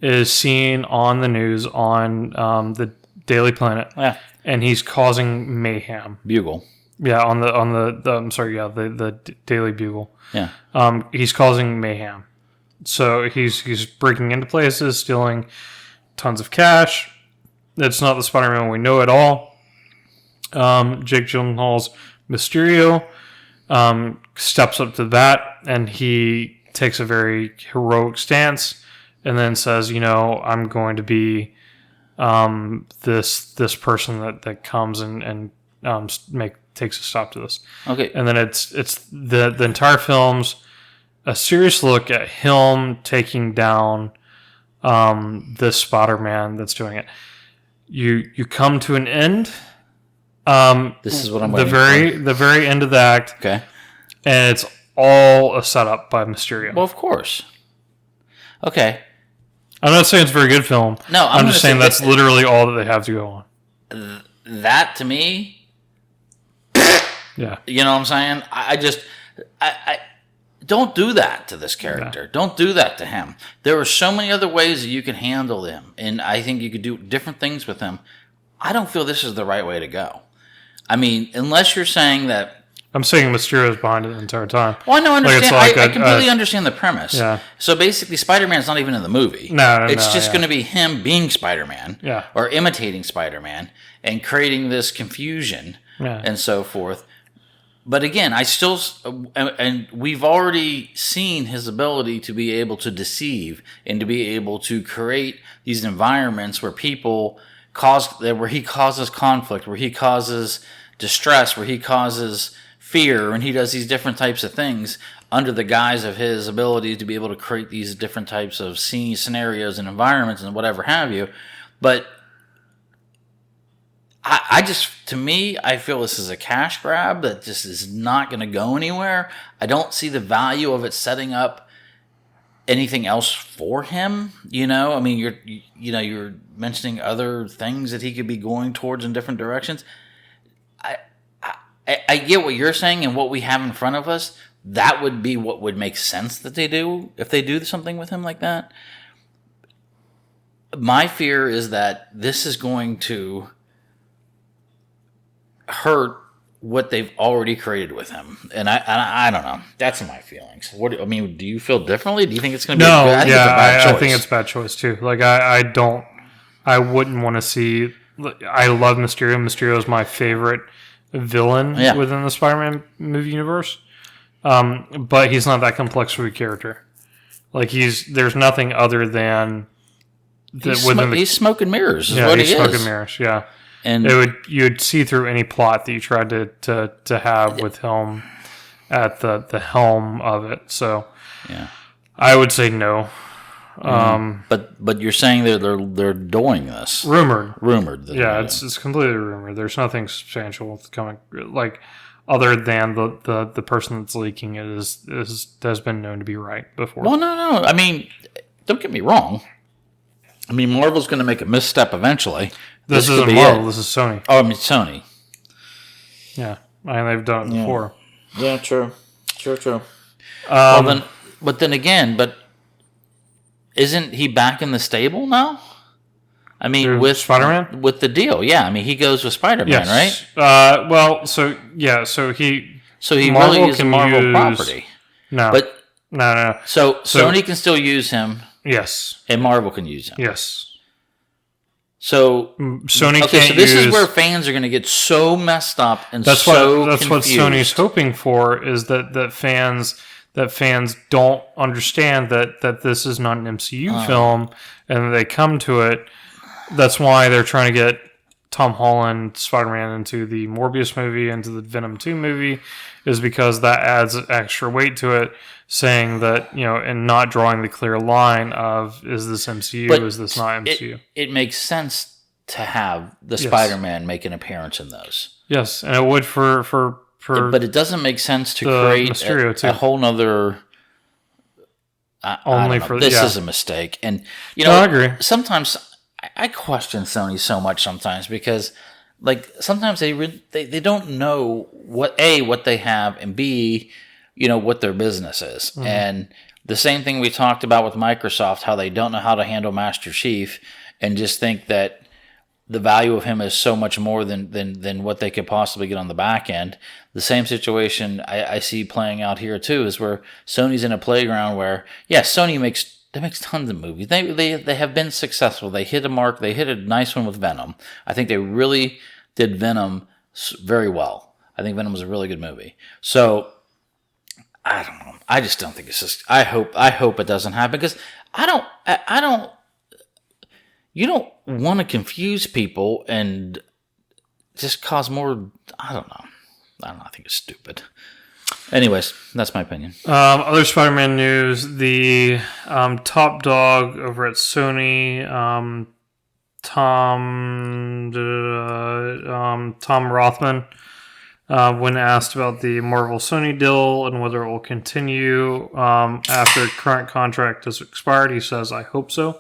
is seen on the news on the Daily Planet, and he's causing mayhem. Bugle, on the Daily Bugle. Yeah, he's causing mayhem. So he's breaking into places, stealing tons of cash. It's not the Spider-Man we know at all. Jake Gyllenhaal's Mysterio steps up to that, and he takes a very heroic stance and then says, I'm going to be this person that comes and takes a stop to this. Okay. And then it's the entire film's a serious look at him taking down this Spider-Man that's doing it. You come to an end. This is what I'm waiting for. The very end of the act. Okay. And it's all a setup by Mysterio. Well, of course. Okay. I'm not saying it's a very good film. No, I'm just saying that's literally all that they have to go on. That, to me... Yeah. You know what I'm saying? I don't do that to this character. Yeah. Don't do that to him. There are so many other ways that you can handle him, and I think you could do different things with him. I don't feel this is the right way to go. I mean, unless you're saying that... I'm saying Mysterio's behind it the entire time. Well, I understand. I completely understand the premise. Yeah. So basically, Spider-Man's not even in the movie. It's just going to be him being Spider-Man. Yeah. Or imitating Spider-Man and creating this confusion and so forth. But again, and we've already seen his ability to be able to deceive and to be able to create these environments where where he causes conflict, where he causes distress, where he causes fear, and he does these different types of things under the guise of his ability to be able to create these different types of scenarios and environments and whatever have you. But to me, I feel this is a cash grab that just is not going to go anywhere. I don't see the value of it setting up anything else for him. I mean, you're mentioning other things that he could be going towards in different directions. I get what you're saying, and what we have in front of us, that would be what would make sense that they do if they do something with him like that. My fear is that this is going to hurt what they've already created with him, and I don't know. That's my feelings. Do you feel differently? Do you think it's going to be? No, I think it's a bad choice too. Like I wouldn't want to see. I love Mysterio. Mysterio is my favorite villain within the Spider-Man movie universe, but he's not that complex of a character. Like there's nothing other than he's smoke and mirrors. He's smoke and mirrors. Yeah, and you'd see through any plot that you tried to have with him at the helm of it. So I would say no. But you're saying they're doing this. Rumored. It's completely rumored. There's nothing substantial coming, like other than the person that's leaking it has been known to be right before. Well, no. I mean, don't get me wrong. I mean, Marvel's going to make a misstep eventually. This isn't Marvel. This is Sony. Oh, I mean Sony. Yeah, and they've done it before. Yeah, true. But then again, isn't he back in the stable now? I mean, with Spider-Man? With the deal, yeah. I mean, he goes with Spider-Man, right? So he really is a Marvel property. No. So Sony can still use him. Yes. And Marvel can use him. Yes. So Sony can't so this is where fans are going to get so messed up and that's so that's confused. What Sony's hoping for is that fans don't understand that this is not an MCU film, and they come to it. That's why they're trying to get Tom Holland, Spider-Man, into the Morbius movie, into the Venom 2 movie, is because that adds extra weight to it, saying that, and not drawing the clear line of, is this MCU, is this not MCU? It makes sense to have the Spider-Man make an appearance in those. Yes, and it would for but it doesn't make sense to create a whole nother. This is a mistake, and I agree. Sometimes I question Sony so much sometimes because, like, sometimes they don't know what they have, and B, what their business is, and the same thing we talked about with Microsoft, how they don't know how to handle Master Chief, and just think that the value of him is so much more than what they could possibly get on the back end. The same situation I see playing out here too is where Sony's in a playground where, Sony makes tons of movies. They have been successful. They hit a mark. They hit a nice one with Venom. I think they really did Venom very well. I think Venom was a really good movie. So I don't know. I just don't think it's just. I hope it doesn't happen because I don't. You don't want to confuse people and just cause more. I don't know. I think it's stupid. Anyways, that's my opinion. Other Spider-Man news: the top dog over at Sony, Tom Rothman, when asked about the Marvel Sony deal and whether it will continue after current contract has expired, he says, "I hope so."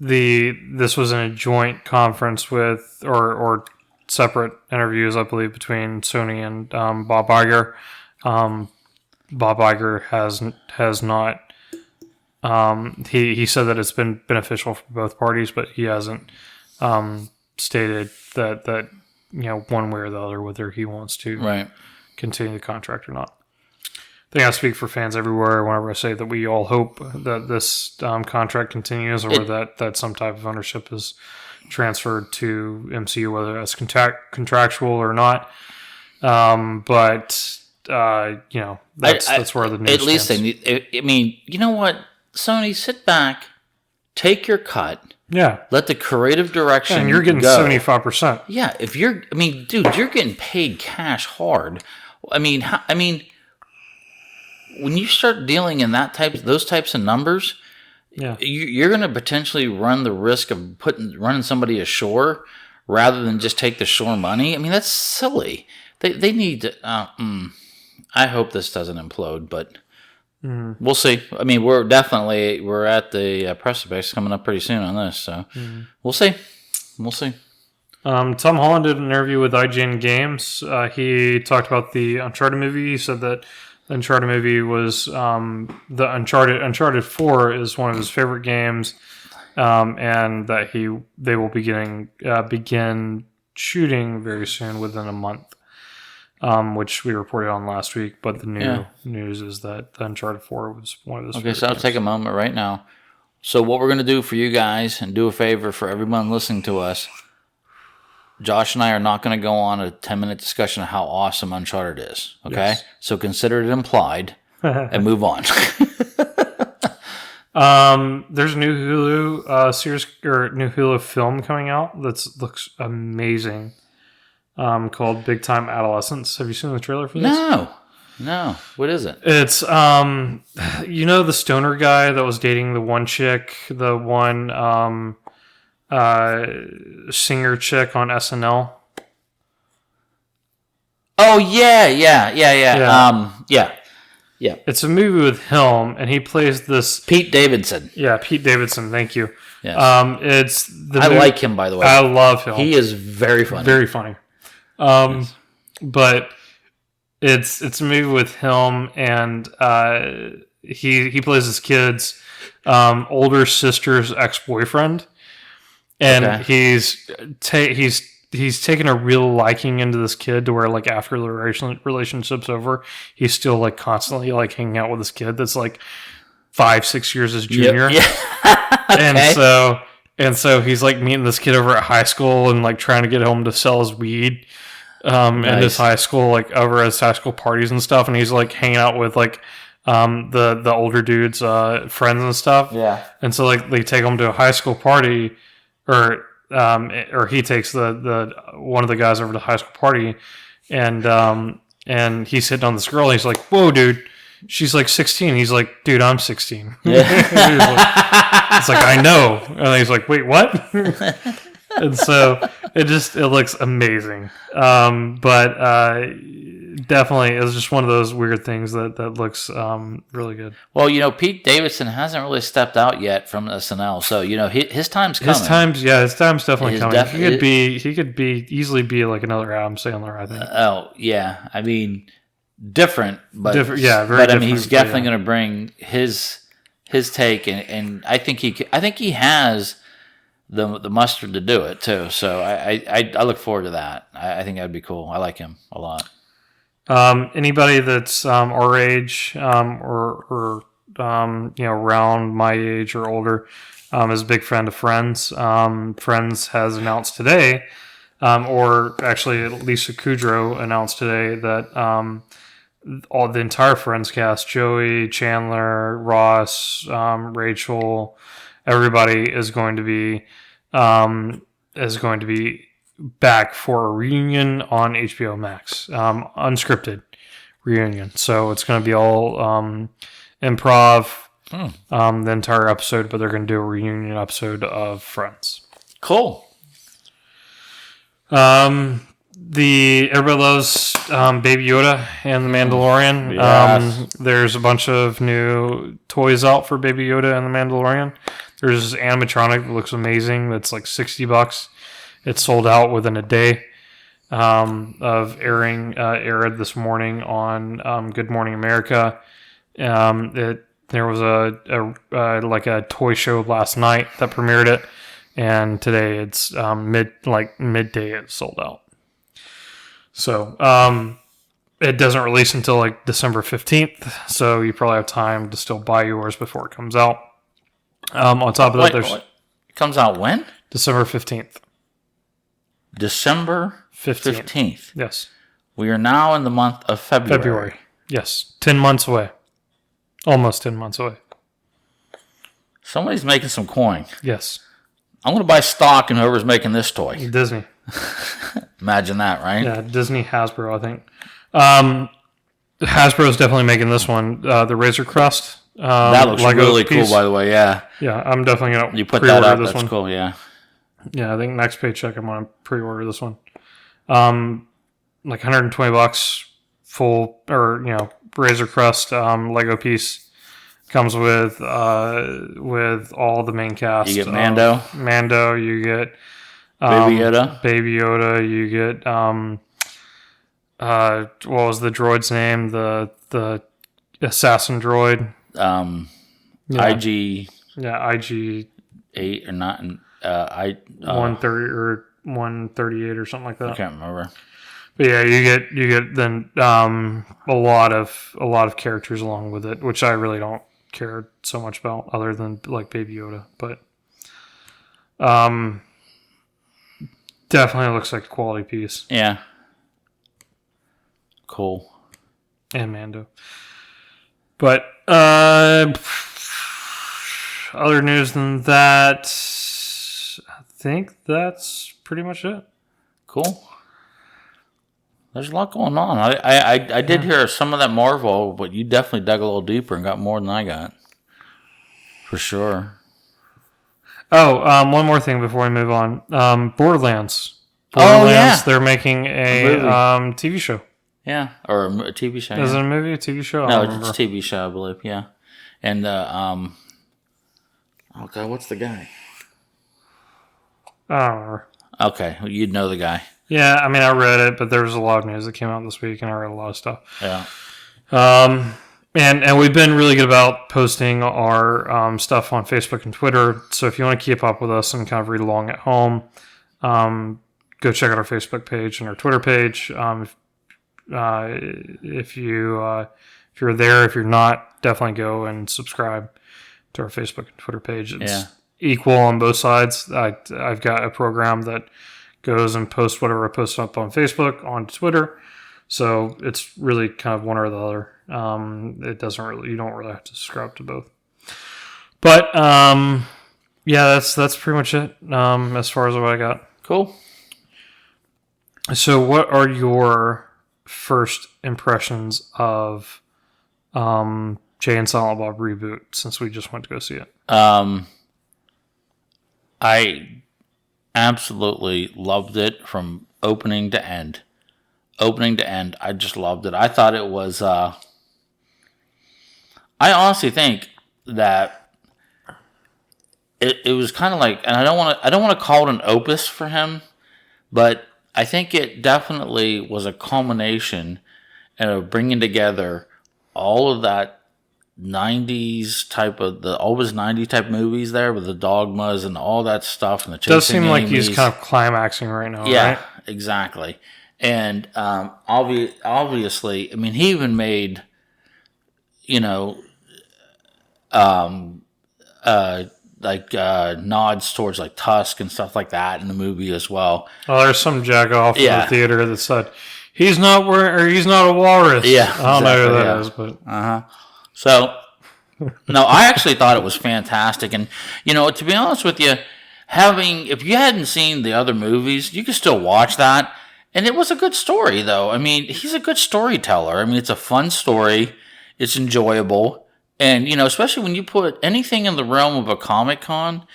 This was in a joint conference with or separate interviews, I believe, between Sony and Bob Iger. Bob Iger has not. He said that it's been beneficial for both parties, but he hasn't stated that one way or the other whether he wants to continue the contract or not. I think I speak for fans everywhere whenever I say that we all hope that this contract continues or that some type of ownership is transferred to MCU, whether that's contractual or not. That's where the news at least stands. they need. I mean, you know what, Sony, sit back, take your cut. Yeah. Let the creative direction and you're getting 75%. Yeah, dude, you're getting paid cash hard. I mean, when you start dealing in those types of numbers, you're going to potentially run the risk of running somebody ashore rather than just take the shore money. I mean, that's silly. They need to. I hope this doesn't implode, but we'll see. I mean, we're at the precipice coming up pretty soon on this, so we'll see. We'll see. Tom Holland did an interview with IGN Games. He talked about the Uncharted movie. He said that the Uncharted movie was the Uncharted 4 is one of his favorite games, and that they will begin shooting very soon, within a month, which we reported on last week. But the new news is that the Uncharted 4 was one of his. Okay, so I'll take a moment right now. So what we're going to do for you guys, and do a favor for everyone listening to us, Josh and I are not going to go on a 10-minute discussion of how awesome Uncharted is, okay? Yes. So consider it implied and move on. There's a new Hulu series or new Hulu film coming out that looks amazing, called Big Time Adolescence. Have you seen the trailer for this? No. What is it? It's the stoner guy that was dating the one chick, the one singer chick on SNL. Oh yeah. It's a movie with him, and he plays this Pete Davidson. Yeah, Pete Davidson. Thank you. Yes. I like him, by the way. I love him. He is very funny. Very funny. Yes. But it's a movie with him, and he plays his kid's older sister's ex-boyfriend. And he's taken a real liking into this kid to where, like, after the relationship's over, he's still, like, constantly, like, hanging out with this kid that's, like, 5-6 years his junior. Yep. Okay. And so he's, like, meeting this kid over at high school and, like, trying to get him to sell his weed at his high school, like, over at his high school parties and stuff. And he's, like, hanging out with, like, the older dude's friends and stuff. Yeah. And so, like, they take him to a high school party, or he takes the one of the guys over to the high school party, and he's hitting on this girl. And he's like, "Whoa, dude, she's like 16." He's like, "Dude, I'm 16." Yeah. It's like, I know. And he's like, "Wait, what?" And so it looks amazing. But definitely, it's just one of those weird things that looks really good. Well, Pete Davidson hasn't really stepped out yet from SNL, so his time's coming. His time's definitely coming. He could easily be like another Adam Sandler, I think. Oh yeah, I mean, different, but very but different. I mean, he's definitely going to bring his take, and I think he has the mustard to do it too. So I look forward to that. I think that'd be cool. I like him a lot. Anybody that's our age or around my age or older is a big friend of Friends. Friends has announced today, or actually Lisa Kudrow announced today that all the entire Friends cast, Joey, Chandler, Ross, Rachel, everybody is going to be back for a reunion on HBO Max, unscripted reunion. So it's going to be all improv the entire episode, but they're going to do a reunion episode of Friends. Cool. Everybody loves Baby Yoda and the Mandalorian. Yes. There's a bunch of new toys out for Baby Yoda and the Mandalorian. There's this animatronic that looks amazing. That's like $60. It's sold out within a day of aired this morning on Good Morning America. There was a toy show last night that premiered it, and today it's midday it's sold out. So it doesn't release until like December 15th, so you probably have time to still buy yours before it comes out. On top of that, it comes out when? December 15th. December 15th. Yes. We are now in the month of February. Yes. 10 months away. Almost 10 months away. Somebody's making some coin. Yes. I'm going to buy stock in whoever's making this toy. Disney. Imagine that, right? Yeah, Disney, Hasbro, I think. Hasbro's definitely making this one. The Razor Crest. That looks Lego really piece. cool, by the way, yeah. Yeah, I'm definitely going to You put that up, this that's one. cool, yeah. Yeah, I think next paycheck I'm going to pre-order this one. Like $120 full, or Razor Crest Lego piece. Comes with all the main cast. You get Mando. Mando, you get Baby Yoda. Baby Yoda, you get what was the droid's name? The assassin droid. IG. Yeah, IG 8 or not. 130 or 138 or something like that. I can't remember. But yeah, you get then a lot of characters along with it, which I really don't care so much about, other than like Baby Yoda. But definitely looks like a quality piece. Yeah. Cool. And Mando. But other news than that, I think that's pretty much it. Cool. There's a lot going on. I did hear some of that Marvel, but you definitely dug a little deeper and got more than I got. For sure. Oh, one more thing before we move on. Borderlands. Oh, yeah. They're making a TV show. Yeah, or a TV show. Is it a movie, a TV show? No, it's a TV show, I believe, yeah. And, oh, God, what's the guy? I don't remember. Okay, you'd know the guy. Yeah, I mean, I read it, but there was a lot of news that came out this week, and I read a lot of stuff. Yeah. And we've been really good about posting our stuff on Facebook and Twitter. So if you want to keep up with us and kind of read along at home, go check out our Facebook page and our Twitter page. If you're there, if you're not, definitely go and subscribe to our Facebook and Twitter page. It's equal on both sides. I've got a program that goes and posts whatever I post up on Facebook, on Twitter. So it's really kind of one or the other. You don't really have to subscribe to both. But yeah, that's pretty much it as far as what I got. Cool. So what are your first impressions of Jay and Silent Bob Reboot, since we just went to go see it? I absolutely loved it from opening to end. I just loved it. I thought it was I honestly think that it was kind of like, and I don't want to call it an opus for him, but I think it definitely was a culmination of bringing together all of that 90s type of always 90s type movies there with the dogmas and all that stuff and the chasing. Does seem like he's kind of climaxing right now. Yeah, right? Exactly. And obviously, I mean, he even made, nods towards like Tusk and stuff like that in the movie as well. Well, there's some jack off in the theater that said he's not a walrus. Yeah, I don't know who that is, but So, no, I actually thought it was fantastic, and to be honest with you, if you hadn't seen the other movies, you could still watch that, and it was a good story, though. I mean, he's a good storyteller. I mean, it's a fun story, it's enjoyable, and especially when you put anything in the realm of a Comic-Con,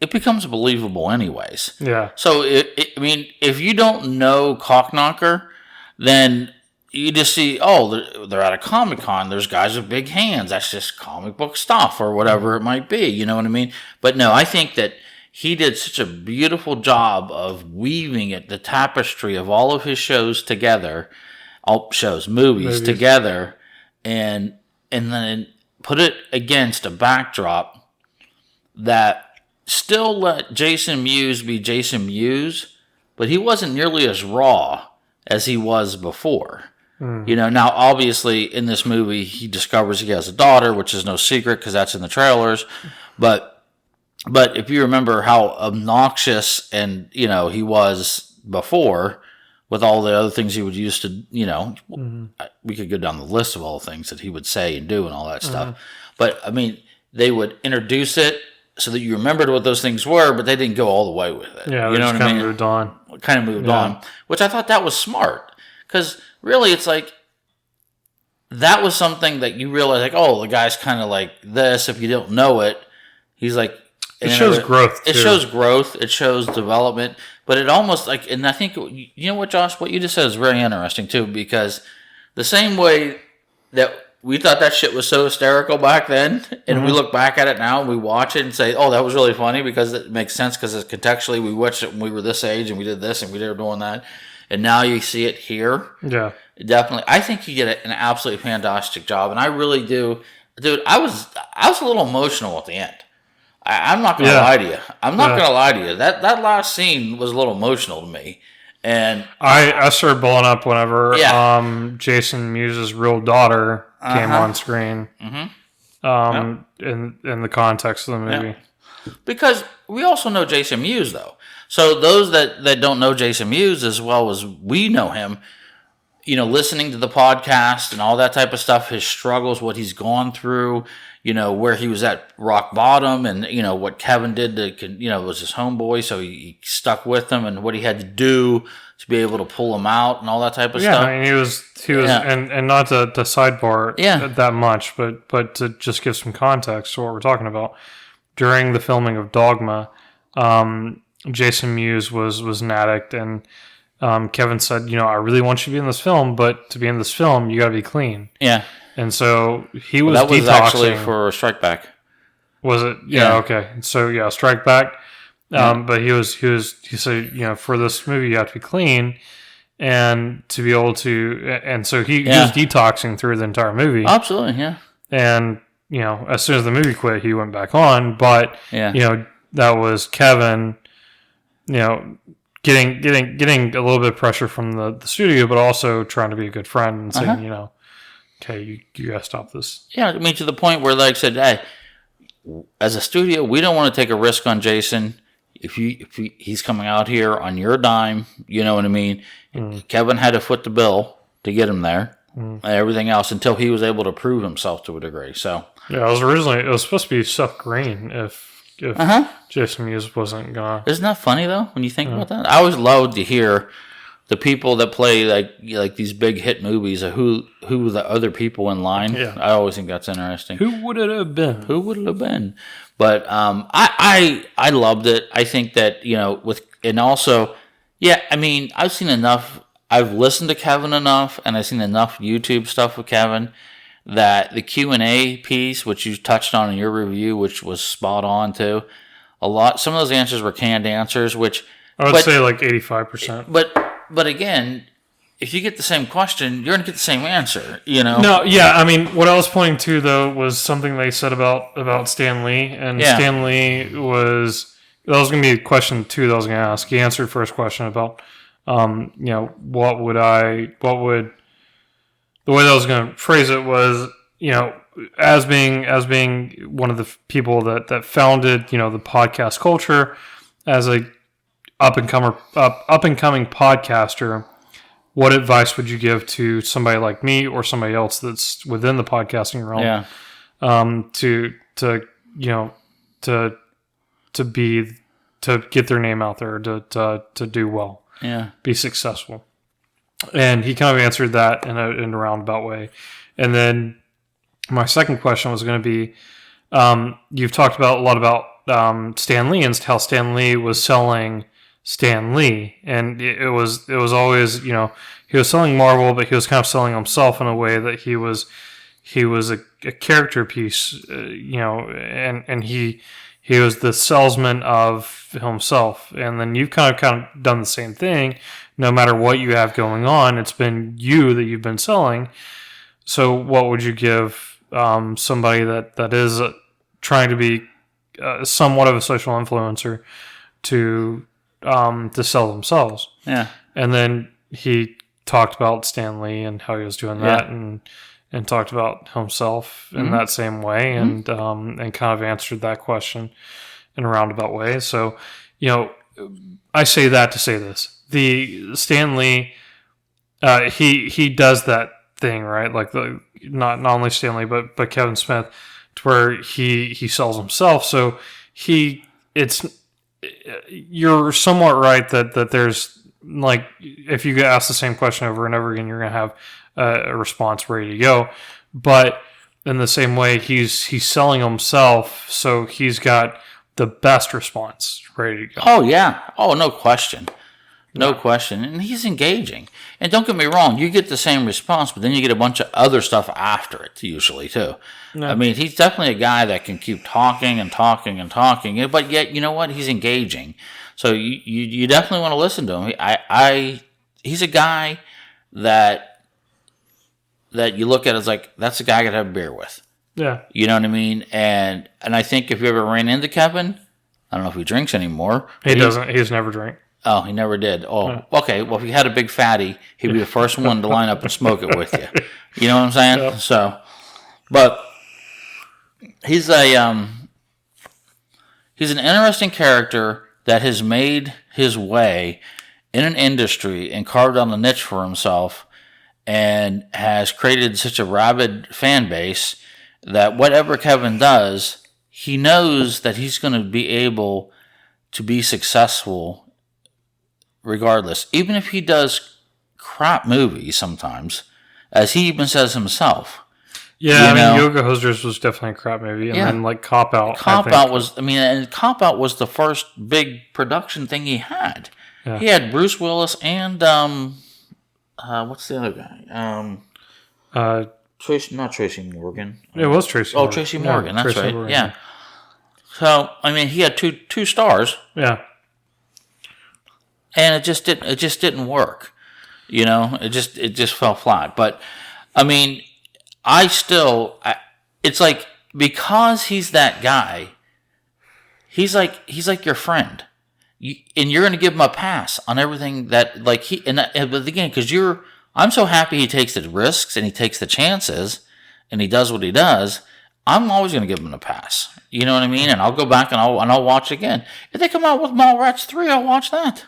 it becomes believable, anyways. Yeah. So, I mean, if you don't know Cockknocker, then you just see, they're at a Comic-Con. There's guys with big hands. That's just comic book stuff or whatever it might be. You know what I mean? But no, I think that he did such a beautiful job of weaving the tapestry of all of his shows together, movies together, and then put it against a backdrop that still let Jason Mewes be Jason Mewes, but he wasn't nearly as raw as he was before. Now obviously in this movie he discovers he has a daughter, which is no secret because that's in the trailers. But if you remember how obnoxious and he was before with all the other things he would use to we could go down the list of all the things that he would say and do and all that stuff. But I mean, they would introduce it so that you remembered what those things were, but they didn't go all the way with it. Yeah, you know what I mean? Kind of moved on, which I thought that was smart. Because really, it's like, that was something that you realize, like, the guy's kind of like this. If you don't know it, he's like... It shows growth, too. It shows growth. It shows development. But it almost, like... And I think, you know what, Josh? What you just said is very interesting, too. Because the same way that we thought that shit was so hysterical back then, and we look back at it now, and we watch it and say, that was really funny, because it makes sense, because contextually, we watched it when we were this age, and we did this, and we were doing that. And now you see it here. Yeah. Definitely. I think he did an absolutely fantastic job. And I really do. Dude, I was a little emotional at the end. I'm not going to lie to you. I'm not going to lie to you. That last scene was a little emotional to me. And I started blowing up whenever Jason Mewes' real daughter came on screen. In the context of the movie. Yeah. Because we also know Jason Mewes, though. So those that don't know Jason Mewes as well as we know him, listening to the podcast and all that type of stuff, his struggles, what he's gone through, where he was at rock bottom, and what Kevin did to, was his homeboy, so he stuck with him, and what he had to do to be able to pull him out and all that type of stuff. Yeah, I mean, he was, and not to sidebar that much, but to just give some context to what we're talking about. During the filming of Dogma, Jason Mewes was an addict, and Kevin said, I really want you to be in this film, but to be in this film, you got to be clean. Yeah. And so he was that was detoxing. Actually for Strike Back. Was it? Yeah. Okay. So Strike Back. But he said, for this movie, you have to be clean, and to be able to, and so he was detoxing through the entire movie. Absolutely. Yeah. And, as soon as the movie quit, he went back on, but, that was Kevin, getting a little bit of pressure from the studio, but also trying to be a good friend and saying, okay, you gotta stop this. Yeah, I mean, to the point where, like I said, hey, as a studio, we don't want to take a risk on Jason. If he's coming out here on your dime, you know what I mean? Kevin had to foot the bill to get him there. And everything else until he was able to prove himself to a degree. So yeah, it was supposed to be Seth Green if Jason Mewes wasn't gone. Isn't that funny though when you think about that? I always loved to hear the people that play like these big hit movies, who the other people in line. Yeah. I always think that's interesting. Who would it have been? Who would it have been? But I loved it. I think that I mean, I've seen enough. I've listened to Kevin enough, and I've seen enough YouTube stuff with Kevin that the Q&A piece, which you touched on in your review, which was spot on too. Some of those answers were canned answers, which I would say like 85%. But again, if you get the same question, you're going to get the same answer, No, yeah, I mean, what I was pointing to, though, was something they said about Stan Lee, and Stan Lee that was going to be question 2 that I was going to ask. He answered first question about, the way that I was going to phrase it was, as being one of the people that founded, the podcast culture, as a up and coming podcaster, what advice would you give to somebody like me or somebody else that's within the podcasting realm? Yeah. To get their name out there, to do well, be successful. And he kind of answered that in a roundabout way. And then my second question was going to be, you've talked a lot about Stan Lee and how Stan Lee was selling Stan Lee, and it was always, he was selling Marvel, but he was kind of selling himself in a way that he was a character piece, and he was the salesman of himself. And then you've kind of done the same thing. No matter what you have going on, it's been you that you've been selling. So what would you give somebody that is trying to be somewhat of a social influencer to sell themselves? Yeah. And then he talked about Stan Lee and how he was doing that, and talked about himself in that same way, and kind of answered that question in a roundabout way. So, I say that to say this: the Stan Lee, he does that thing, right? Like not only Stan Lee, but Kevin Smith, to where he sells himself. So you're somewhat right that there's, like, if you get asked the same question over and over again, you're going to have a response ready to go. But in the same way, he's selling himself, so he's got the best response ready to go. Oh, yeah. Oh, no question. No question. And he's engaging. And don't get me wrong, you get the same response, but then you get a bunch of other stuff after it, usually, too. No. I mean, he's definitely a guy that can keep talking and talking and talking, but yet, you know what? He's engaging. So you definitely want to listen to him. He's a guy that you look at as like, that's a guy I could have a beer with. Yeah. You know what I mean? And I think if you ever ran into Kevin, I don't know if he drinks anymore. He doesn't. He's never drank. Oh, he never did. Oh, okay. Well, if he had a big fatty, he'd be the first one to line up and smoke it with you. You know what I'm saying? Yep. So, but he's an interesting character that has made his way in an industry and carved out a niche for himself, and has created such a rabid fan base that whatever Kevin does, he knows that he's going to be able to be successful regardless. Even if he does crap movies sometimes, as he even says himself. Yeah, Yoga Hosers was definitely a crap movie. And then, like, Cop Out. Cop Out was the first big production thing he had. Yeah. He had Bruce Willis and, what's the other guy? Not Tracy Morgan. It was Tracy Morgan. Oh, Tracy Morgan, that's Tracy right. Morgan. Yeah. So, I mean, he had two stars. Yeah. And it just didn't work. It just fell flat. But, I mean, it's like, because he's that guy, he's like your friend. And you're going to give him a pass on everything that, like, but again, because I'm so happy he takes the risks and he takes the chances and he does what he does. I'm always going to give him a pass. You know what I mean? And I'll go back and I'll watch again. If they come out with Mallrats 3, I'll watch that.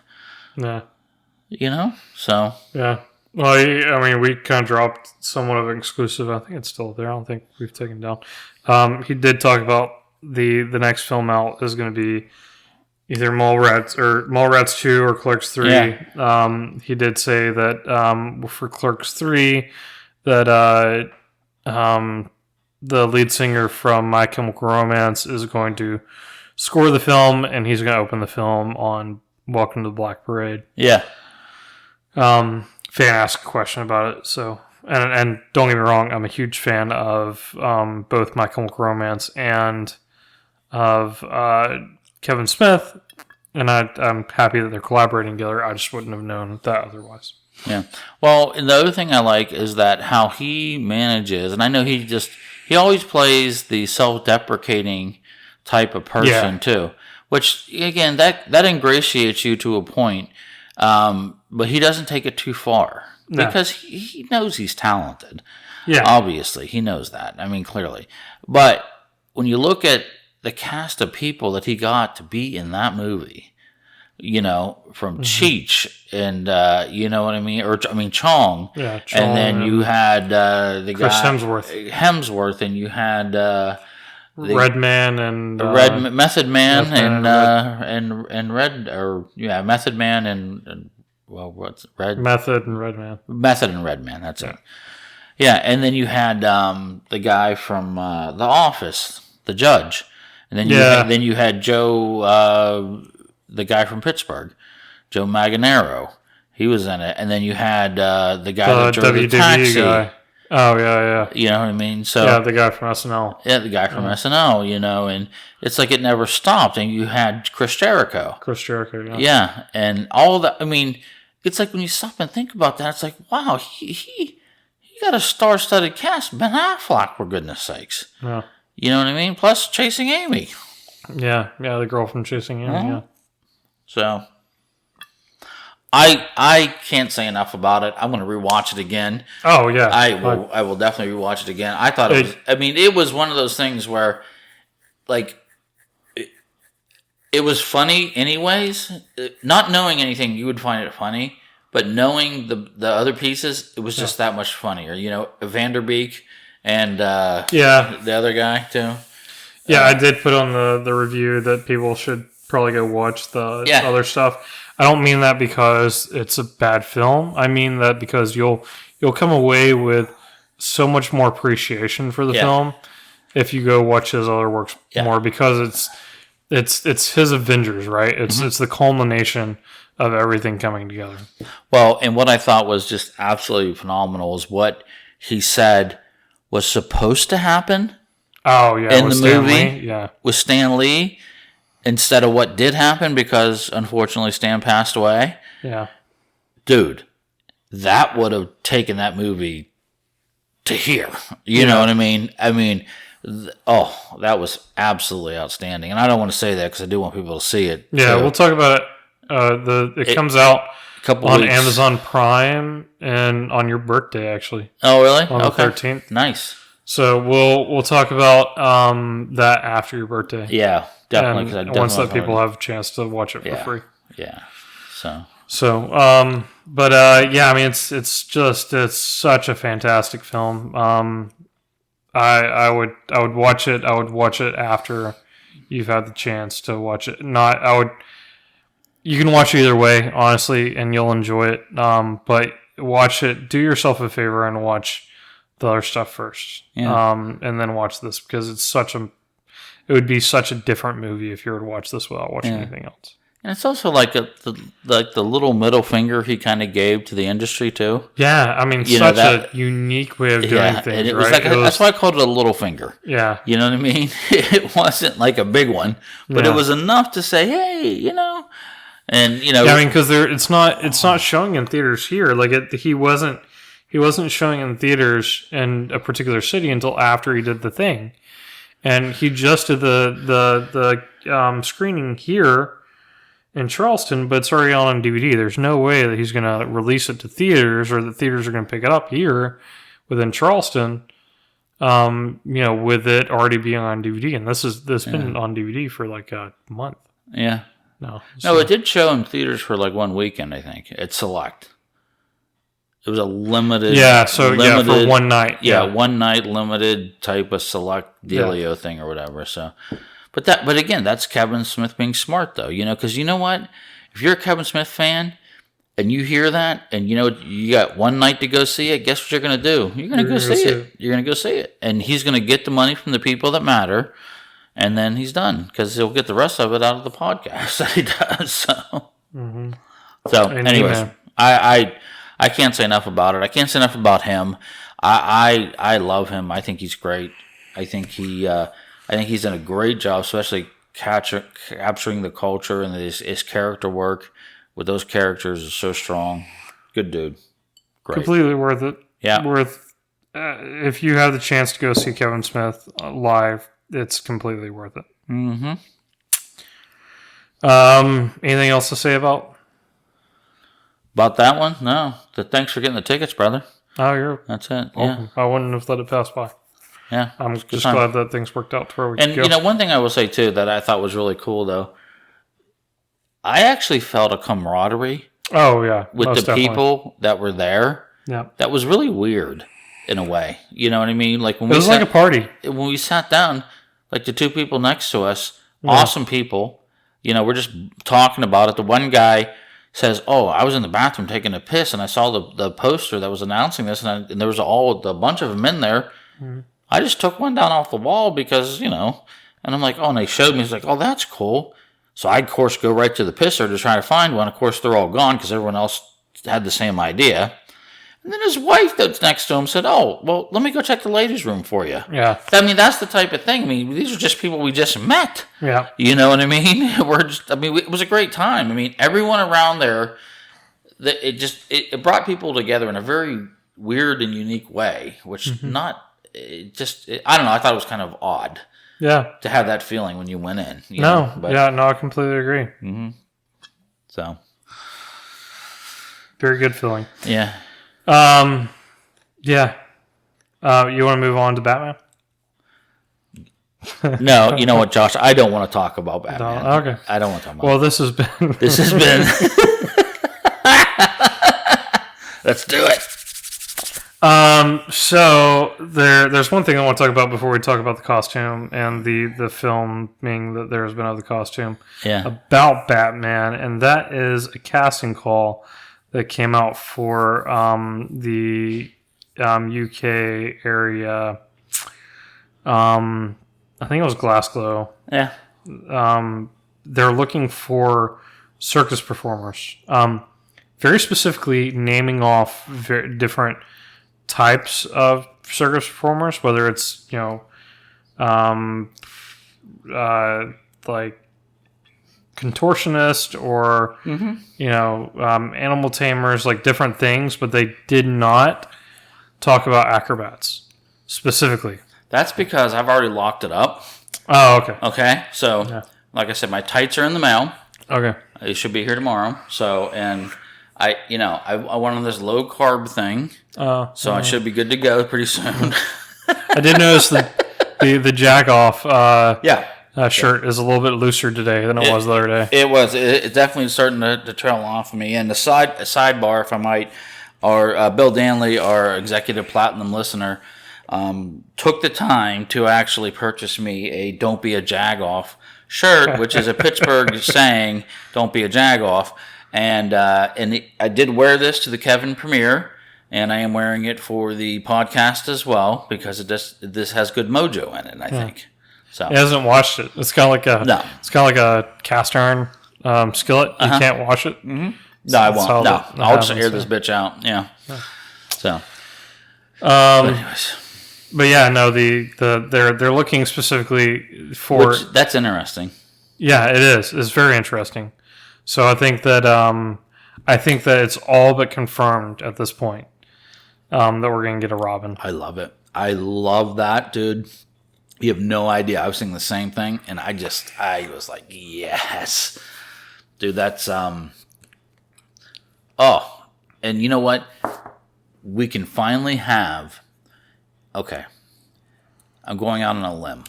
Yeah. So. Yeah. Well, I mean, we kind of dropped somewhat of an exclusive. I think it's still there. I don't think we've taken it down. He did talk about the next film out is going to be either Mallrats 2 or Clerks 3. Yeah. He did say that for Clerks 3 that the lead singer from My Chemical Romance is going to score the film, and he's going to open the film on Welcome to the Black Parade. Yeah. Fan asked a question about it, so and don't get me wrong, I'm a huge fan of both My Chemical Romance and of Kevin Smith, and I'm happy that they're collaborating together. I just wouldn't have known that otherwise. Yeah. Well, and the other thing I like is that how he manages, and I know he always plays the self-deprecating type of person too, which again that ingratiates you to a point, but he doesn't take it too far because he knows he's talented. Yeah, obviously he knows that. I mean, clearly, but when you look at the cast of people that he got to be in that movie, from Cheech, and you know what I mean, Chong. Yeah, Chong, and then you had the Chris guy Hemsworth, and you had Redman and Method Man and Method Man and what's Red Method and Redman. Method and Redman. That's it. Yeah, and then you had the guy from The Office, the judge, and then you had Joe, the guy from Pittsburgh, Joe Manganiello. He was in it, and then you had the guy that drove the taxi. Guy. Oh yeah. You know what I mean? So yeah, the guy from SNL. Yeah, the guy from SNL. And it's like it never stopped. And you had Chris Jericho. Yeah. Yeah, and all that. I mean, it's like when you stop and think about that, it's like, wow, he got a star-studded cast. Ben Affleck, for goodness sakes. Yeah. You know what I mean? Plus Chasing Amy. Yeah, the girl from Chasing Amy. Yeah. So I can't say enough about it. I'm going to rewatch it again. Oh yeah, I will definitely rewatch it again. I thought it was. I mean, it was one of those things where, like, it was funny anyways. Not knowing anything, you would find it funny, but knowing the other pieces, it was just that much funnier. Vanderbeek and the other guy too. Yeah, I did put on the review that people should probably go watch the other stuff. I don't mean that because it's a bad film. I mean that because you'll come away with so much more appreciation for the film if you go watch his other works more, because it's his Avengers, right? It's the culmination of everything coming together. Well, and what I thought was just absolutely phenomenal is what he said was supposed to happen. Oh yeah, in the movie, with Stan Lee. Instead of what did happen, because unfortunately Stan passed away. Yeah. Dude, that would have taken that movie to here. You know what I mean? I mean, that was absolutely outstanding. And I don't want to say that because I do want people to see it. Yeah, we'll talk about it. It comes out on weeks. Amazon Prime and on your birthday, actually. Oh, really? On the 13th. Nice. So we'll talk about that after your birthday. Yeah. Definitely, once that people have a chance to watch it for free. Yeah. But I mean, it's such a fantastic film. I would watch it. I would watch it after you've had the chance to watch it. You can watch it either way, honestly, and you'll enjoy it. But watch it. Do yourself a favor and watch the other stuff first. Yeah. And then watch this, because it would be such a different movie if you were to watch this without watching anything else. And it's also like the little middle finger he kind of gave to the industry too. Yeah, I mean, such a unique way of doing things. And it was that's why I called it a little finger. Yeah, you know what I mean. It wasn't like a big one, but it was enough to say, hey, and Yeah, I mean, because it's not showing in theaters here. Like he wasn't showing in theaters in a particular city until after he did the thing. And he just did the screening here in Charleston, but it's already on DVD. There's no way that he's going to release it to theaters, or the theaters are going to pick it up here within Charleston, with it already being on DVD. And this been on DVD for like a month. Yeah. No, it did show in theaters for like one weekend, I think. It's select. It was a limited... Yeah, for one night. Yeah, one night limited type of select dealio thing or whatever. So, But again, that's Kevin Smith being smart, though. Because you know what? If you're a Kevin Smith fan and you hear that and you got one night to go see it, guess what you're going to do? You're going to go see it. You're going to go see it. And he's going to get the money from the people that matter, and then he's done, because he'll get the rest of it out of the podcast that he does. So, anyways, I can't say enough about it. I can't say enough about him. I love him. I think he's great. I think he's done a great job, especially capturing the culture, and his character work with those characters is so strong. Good dude. Great. Completely worth it. Yeah. If you have the chance to go see Kevin Smith live, it's completely worth it. Mm-hmm. Anything else to say about that one? No. Thanks for getting the tickets, brother. Oh, that's it. Welcome. Yeah. I wouldn't have let it pass by. Yeah. I'm just glad that things worked out to where we could go. And one thing I will say too that I thought was really cool, though, I actually felt a camaraderie. Oh yeah, with the people that were there. Yeah, that was really weird in a way. You know what I mean? Like when it was like a party. When we sat down, like the two people next to us, awesome people. You know, we're just talking about it. The one guy says, "Oh, I was in the bathroom taking a piss, and I saw the poster that was announcing this, and there was a bunch of them in there." Mm-hmm. I just took one down off the wall because, and I'm like, "Oh," and they showed me. He's like, "Oh, that's cool." So I, of course, go right to the pisser to try to find one. Of course, they're all gone because everyone else had the same idea. And then his wife that's next to him said, "Oh, well, let me go check the ladies' room for you." Yeah. I mean, that's the type of thing. I mean, these are just people we just met. Yeah. You know what I mean? It was a great time. I mean, everyone around there, it brought people together in a very weird and unique way, which I don't know. I thought it was kind of odd. Yeah. To have that feeling when you went in. I completely agree. Mm-hmm. So. Very good feeling. Yeah. Yeah. You want to move on to Batman? No, you know what, Josh? I don't want to talk about Batman. No, okay. I don't want to talk about Well, this has been... Let's do it. So there's one thing I want to talk about before we talk about the costume and the filming that there's been of the costume. Yeah. About Batman, and that is a casting call that came out for the UK area. I think it was Glasgow. Yeah. They're looking for circus performers. Very specifically naming off very different types of circus performers, whether it's like contortionist or animal tamers, like different things, but they did not talk about acrobats specifically. That's because I've already locked it up. Oh, okay. Okay, so like I said, my tights are in the mail. Okay, it should be here tomorrow. So, and I went on this low carb thing, so I should be good to go pretty soon. I did notice the jack off shirt is a little bit looser today than it was the other day. It's definitely starting to trail off of me. And the sidebar, if I might, our Bill Danley, our executive platinum listener, took the time to actually purchase me a "Don't Be a Jag-Off" shirt, which is a Pittsburgh saying, "Don't be a jag-off." And I did wear this to the Kevin premiere, and I am wearing it for the podcast as well because this has good mojo in it, I think. So he hasn't washed it. It's kind of like It's kind of like a cast iron skillet. You can't wash it. Mm-hmm. No, I won't. No, I'll just air this bitch out. Yeah. So. But anyways. But yeah, no. They're looking specifically for. That's interesting. Yeah, it is. It's very interesting. So I think that it's all but confirmed at this point that we're going to get a Robin. I love it. I love that, dude. You have no idea. I was thinking the same thing, and I was like, yes, dude. That's Oh, and you know what? We can finally have. Okay, I'm going out on a limb.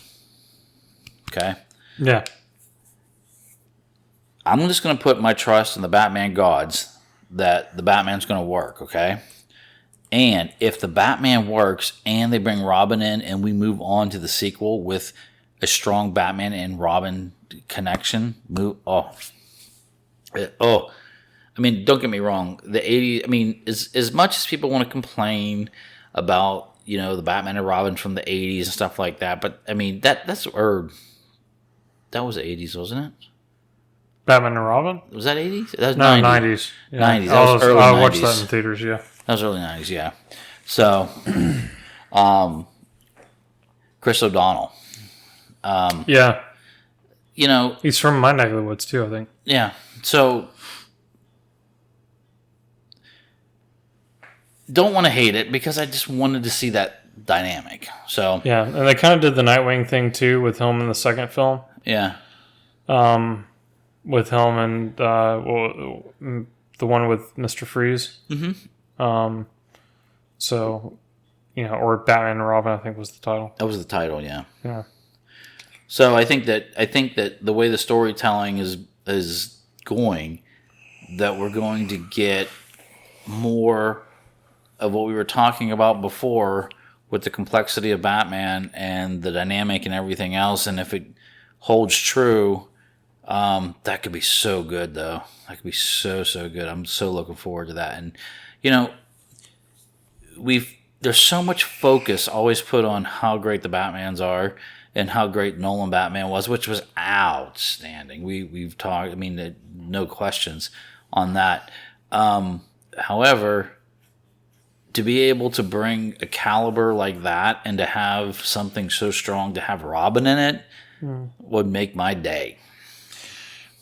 Okay. Yeah. I'm just going to put my trust in the Batman gods that the Batman's going to work, okay? And if the Batman works and they bring Robin in and we move on to the sequel with a strong Batman and Robin connection, I mean, don't get me wrong. The 80s, I mean, as much as people want to complain about, the Batman and Robin from the 80s and stuff like that, but I mean, that was the 80s, wasn't it? Batman and Robin? Was that 80s? That was 90s. Yeah. 90s. That was early 90s. I watched that in theaters, yeah. That was early 90s, yeah. So, Chris O'Donnell. Yeah. He's from my neck of the woods, too, I think. Yeah. So, don't want to hate it because I just wanted to see that dynamic. So yeah, and they kind of did the Nightwing thing, too, with him in the second film. Yeah. With him and the one with Mr. Freeze. Mm-hmm. So, or Batman and Robin, I think was the title. That was the title, yeah. Yeah. So I think that the way the storytelling is going, that we're going to get more of what we were talking about before with the complexity of Batman and the dynamic and everything else. And if it holds true, that could be so good, though. That could be so good. I'm so looking forward to that. And, there's so much focus always put on how great the Batmans are and how great Nolan Batman was, which was outstanding. We've talked, no questions on that. However, to be able to bring a caliber like that and to have something so strong to have Robin in it would make my day.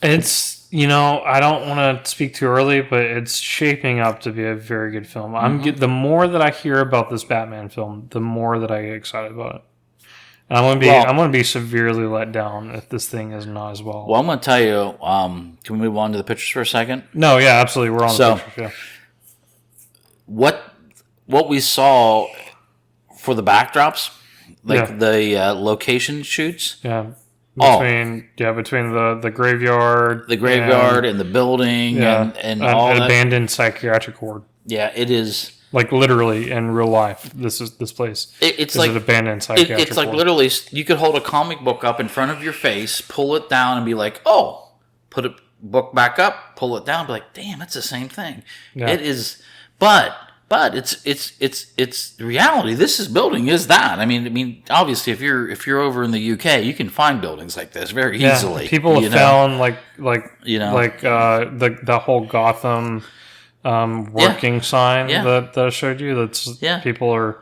It's, I don't want to speak too early, but it's shaping up to be a very good film. The more that I hear about this Batman film, the more that I get excited about it. And I'm going to be severely let down if this thing is not as well. Well, I'm going to tell you, can we move on to the pictures for a second? No, yeah, absolutely. We're on the pictures, yeah. What we saw for the backdrops, the location shoots. Yeah. Between the graveyard. The graveyard and the building and all an abandoned psychiatric ward. Yeah, it is. Like literally in real life, this place. It's like an abandoned psychiatric It's like ward. literally, you could hold a comic book up in front of your face, pull it down, and be like, "Oh," put a book back up, pull it down, be like, "Damn, it's the same thing." Yeah. It is, but it's the reality. Building is that. I mean, obviously, if you're over in the UK, you can find buildings like this very easily. People have found the whole Gotham working sign that I showed you. People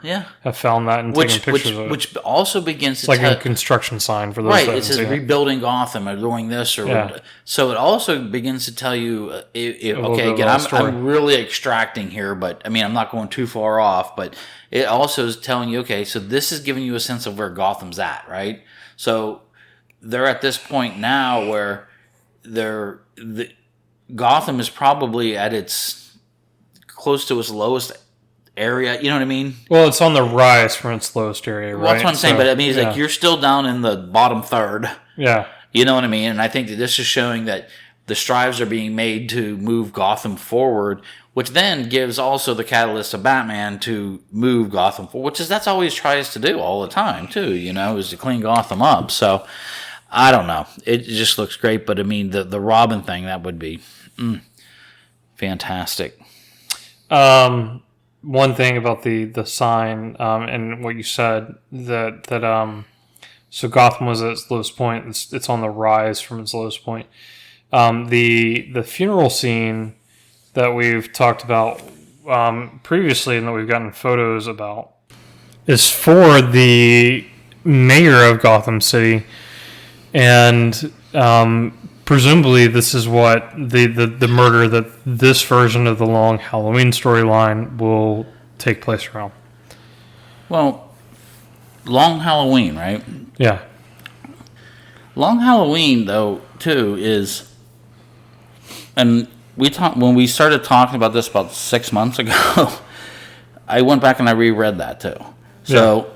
have found that and taken pictures of it. Which also begins to like a construction sign for those. Right, it says rebuilding Gotham or doing this or so it also begins to tell you. I'm really extracting here, but I'm not going too far off. But it also is telling you, okay, so this is giving you a sense of where Gotham's at, right? So they're at this point now where Gotham is probably at its close to its lowest area. You know what I mean? Well, it's on the rise from its lowest area, right? Well, that's what I'm saying. But it's like you're still down in the bottom third. Yeah. You know what I mean? And I think that this is showing that the strides are being made to move Gotham forward, which then gives also the catalyst of Batman to move Gotham forward, that's always tries to do all the time too, is to clean Gotham up. So I don't know. It just looks great. But the Robin thing, that would be fantastic. One thing about the sign and what you said that so Gotham was at its lowest point. It's on the rise from its lowest point. The funeral scene that we've talked about previously and that we've gotten photos about is for the mayor of Gotham City, and presumably this is what the murder that this version of the Long Halloween storyline will take place around. Well, Long Halloween, right? Yeah. Long Halloween, though, too, is, and when we started talking about this about 6 months ago, I went back and I reread that too. So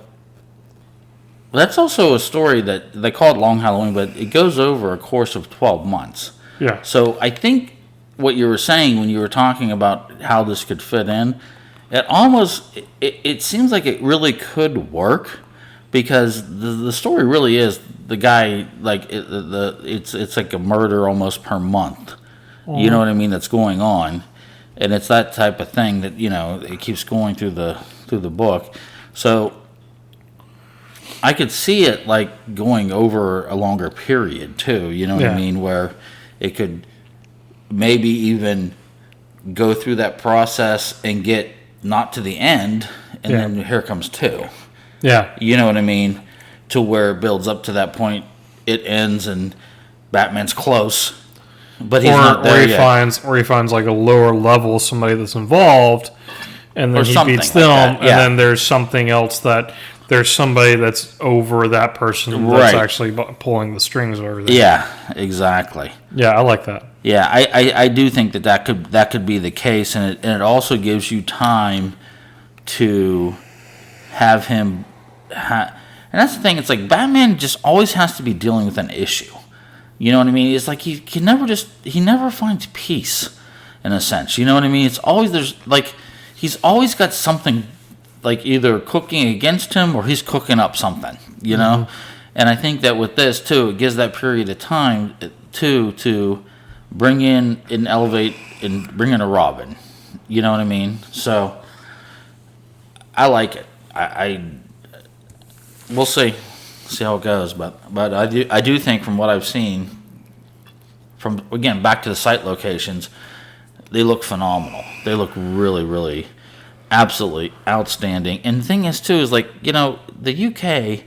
that's also a story that they call it Long Halloween, but it goes over a course of 12 months. Yeah. So I think what you were saying when you were talking about how this could fit in, it seems like it really could work, because the story really is the guy, like it's like a murder almost per month. You know what I mean? That's going on, and it's that type of thing that it keeps going through the book. So I could see it like going over a longer period too. You know what I mean? Where it could maybe even go through that process and get not to the end, and then here comes 2. Yeah. You know what I mean? To where it builds up to that point, it ends, and Batman's close, but he's not there yet. Or he finds like a lower level, somebody that's involved, and then he beats them, like and then there's something else that there's somebody that's over that person that's actually pulling the strings over there. Yeah, exactly. Yeah, I like that. Yeah, I do think that could be the case, and it also gives you time to have him. And that's the thing. It's like Batman just always has to be dealing with an issue. You know what I mean? It's like he never finds peace, in a sense. You know what I mean? It's always he's always got something like either cooking against him or he's cooking up something. You know, and I think that with this too, it gives that period of time to bring in and elevate and bring in a Robin. You know what I mean? So I like it. We'll see how it goes, but I do think from what I've seen, from again back to the site locations, they look phenomenal. They look really, really, absolutely outstanding. And the thing is too is the UK,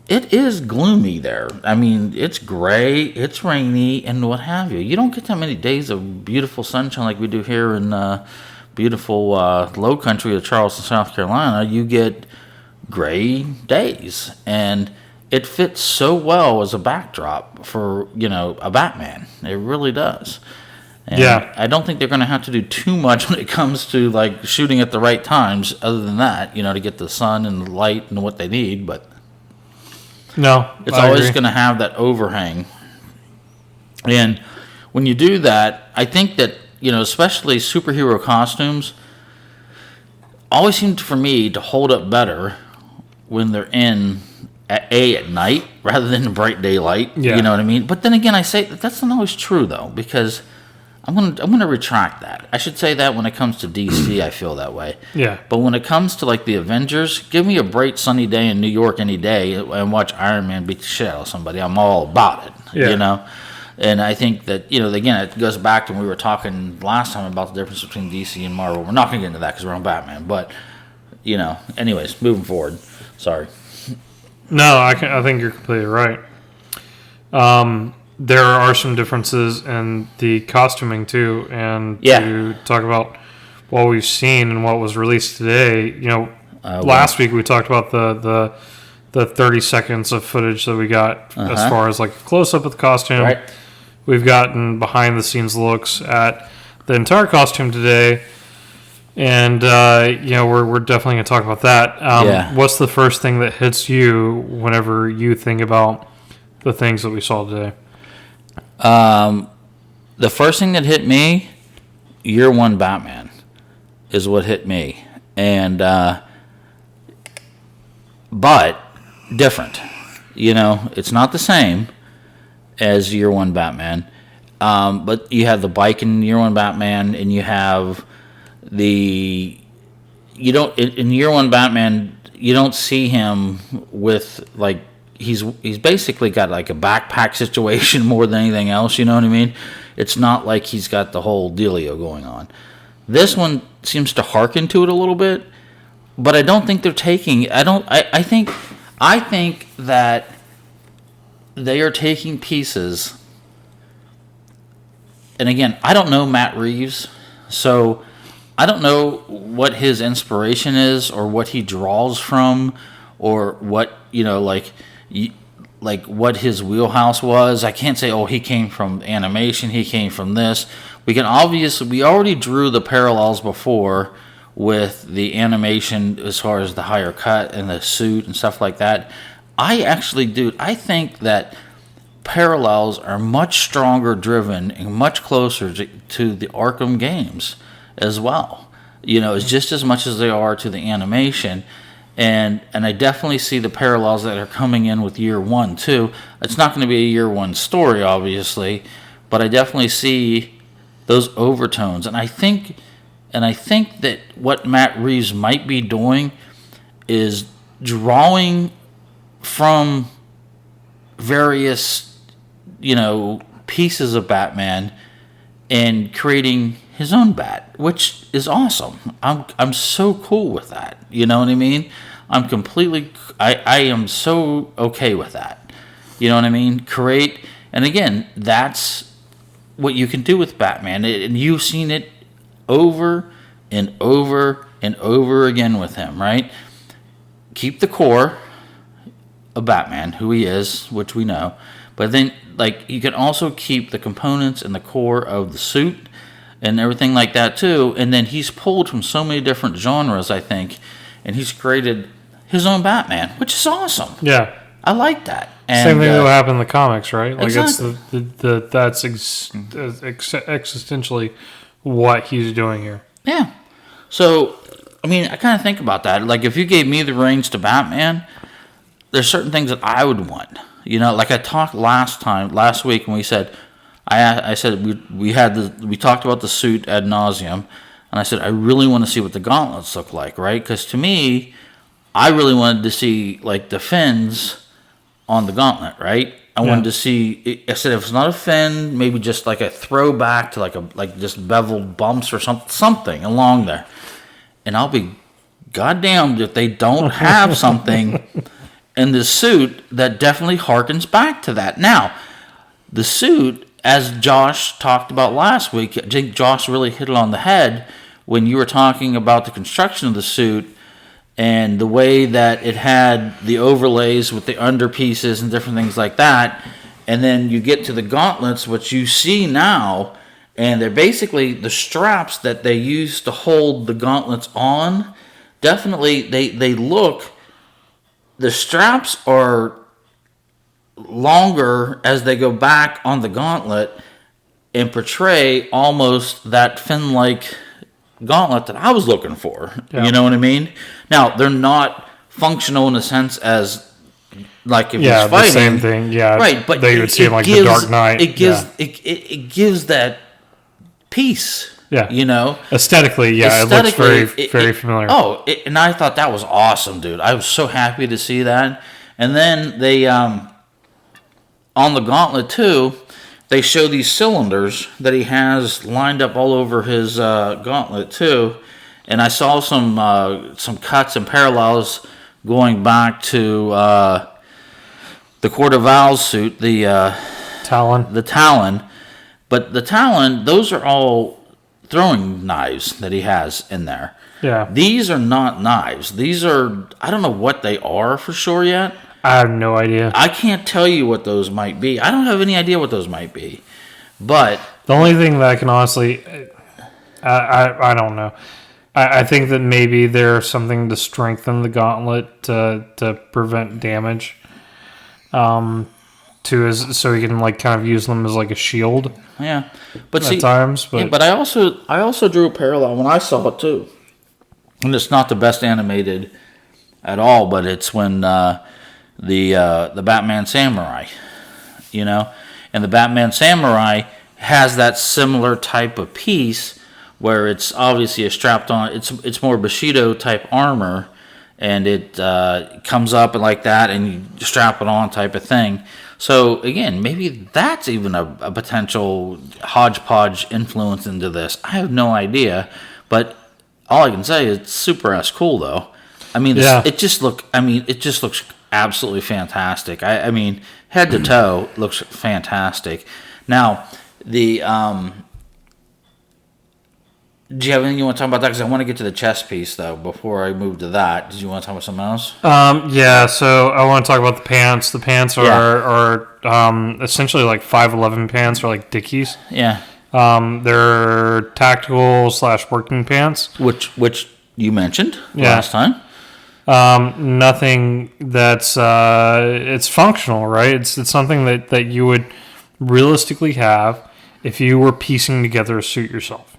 it is gloomy there. I mean, it's gray, it's rainy, and what have you. You don't get that many days of beautiful sunshine like we do here in beautiful low country of Charleston, South Carolina. You get gray days, and it fits so well as a backdrop for a Batman. It really does. And I don't think they're going to have to do too much when it comes to like shooting at the right times, other than that, to get the sun and the light and what they need. But no, it's always going to have that overhang. And when you do that, I think that especially superhero costumes always seem for me to hold up better when they're in at night rather than bright daylight. You know what I mean? But then again, I say that's not always true though, because I'm gonna retract that. I should say that when it comes to DC, I feel that way. Yeah. But when it comes to like the Avengers, give me a bright sunny day in New York any day and watch Iron Man beat the shit out of somebody. I'm all about it. Yeah. And I think that again, it goes back to when we were talking last time about the difference between DC and Marvel. We're not gonna get into that because we're on Batman, but anyways, moving forward. Sorry. No, I think you're completely right. There are some differences in the costuming too, and to talk about what we've seen and what was released today. Last week we talked about the 30 seconds of footage that we got as far as like a close up of the costume. Right. We've gotten behind the scenes looks at the entire costume today. And, we're definitely going to talk about that. What's the first thing that hits you whenever you think about the things that we saw today? The first thing that hit me, Year One Batman, is what hit me. And, but different. It's not the same as Year One Batman. But you have the bike in Year One Batman, and you have in Year One Batman, you don't see him with like he's basically got like a backpack situation more than anything else. You know what I mean? It's not like he's got the whole dealio going on. This one seems to hearken to it a little bit, but I don't think they're taking. I think that they are taking pieces. And again, I don't know Matt Reeves, so I don't know what his inspiration is or what he draws from or what, like what his wheelhouse was. I can't say, he came from animation, he came from this. We already drew the parallels before with the animation as far as the higher cut and the suit and stuff like that. I think that parallels are much stronger driven and much closer to the Arkham games as well. It's just as much as they are to the animation. And I definitely see the parallels that are coming in with Year One too. It's not going to be a Year One story, obviously, but I definitely see those overtones. And I think that what Matt Reeves might be doing is drawing from various, pieces of Batman and creating his own bat, which is awesome. I'm so cool with that. You know what I mean? I am so okay with that. You know what I mean? And again, that's what you can do with Batman. And you've seen it over and over and over again with him, right? Keep the core of Batman, who he is, which we know. But then, you can also keep the components and the core of the suit and everything like that too. And then he's pulled from so many different genres, I think, and he's created his own Batman, which is awesome. Yeah, I like that. And, same thing will happen in the comics, right? Like exactly. that's existentially what he's doing here. Yeah. So, I mean, I kind of think about that. Like, if you gave me the reins to Batman, there's certain things that I would want. You know, like I talked last week, and we said, I said we talked about the suit ad nauseum, and I said I really want to see what the gauntlets look like, right? Because to me, I really wanted to see like the fins on the gauntlet, right? I wanted to see. I said if it's not a fin, maybe just like a throwback to like just beveled bumps or something along there. And I'll be goddamned if they don't have something in the suit that definitely harkens back to that. Now, the suit, as Josh talked about last week, I think Josh really hit it on the head when you were talking about the construction of the suit. And the way that it had the overlays with the underpieces and different things like that. And then you get to the gauntlets, which you see now, and they're basically the straps that they use to hold the gauntlets on. Definitely, they look, the straps are longer as they go back on the gauntlet and portray almost that fin-like gauntlet that I was looking for. Yeah. You know what I mean? Now, they're not functional in a sense as like if he's fighting. Yeah, the same thing. Yeah, right. But they would see like the Dark Knight. It gives it gives that peace. Yeah, you know, aesthetically, it looks very familiar. And I thought that was awesome, dude. I was so happy to see that. And then they on the gauntlet too. They show these cylinders that he has lined up all over his gauntlet too, and I saw some cuts and parallels going back to the Court of Owls suit, the Talon. The Talon, but the Talon, those are all throwing knives that he has in there. Yeah, these are not knives. These are, I don't know what they are for sure yet. I have no idea. I can't tell you what those might be. I don't have any idea what those might be. But the only thing that I can honestly, I don't know. I think that maybe there's something to strengthen the gauntlet to prevent damage. So he can like kind of use them as like a shield. Yeah, but at times. But yeah, but I also drew a parallel when I saw it too, and it's not the best animated at all. But it's when the Batman Samurai, you know, and the Batman Samurai has that similar type of piece where it's obviously a strapped on. It's more Bushido type armor, and it comes up like that, and you strap it on type of thing. So again, maybe that's even a potential hodgepodge influence into this. I have no idea, but all I can say is it's super ass cool though. I mean, it just looks absolutely fantastic. I mean, head to toe looks fantastic. Now, the do you have anything you want to talk about that? Because I want to get to the chest piece though before I move to that. Did you want to talk about something else? Yeah. So I want to talk about the pants. The pants are essentially like 5'11" pants, or like Dickies. Yeah. They're tactical / working pants, which you mentioned last time. Nothing that's it's functional, right? It's something that you would realistically have if you were piecing together a suit yourself.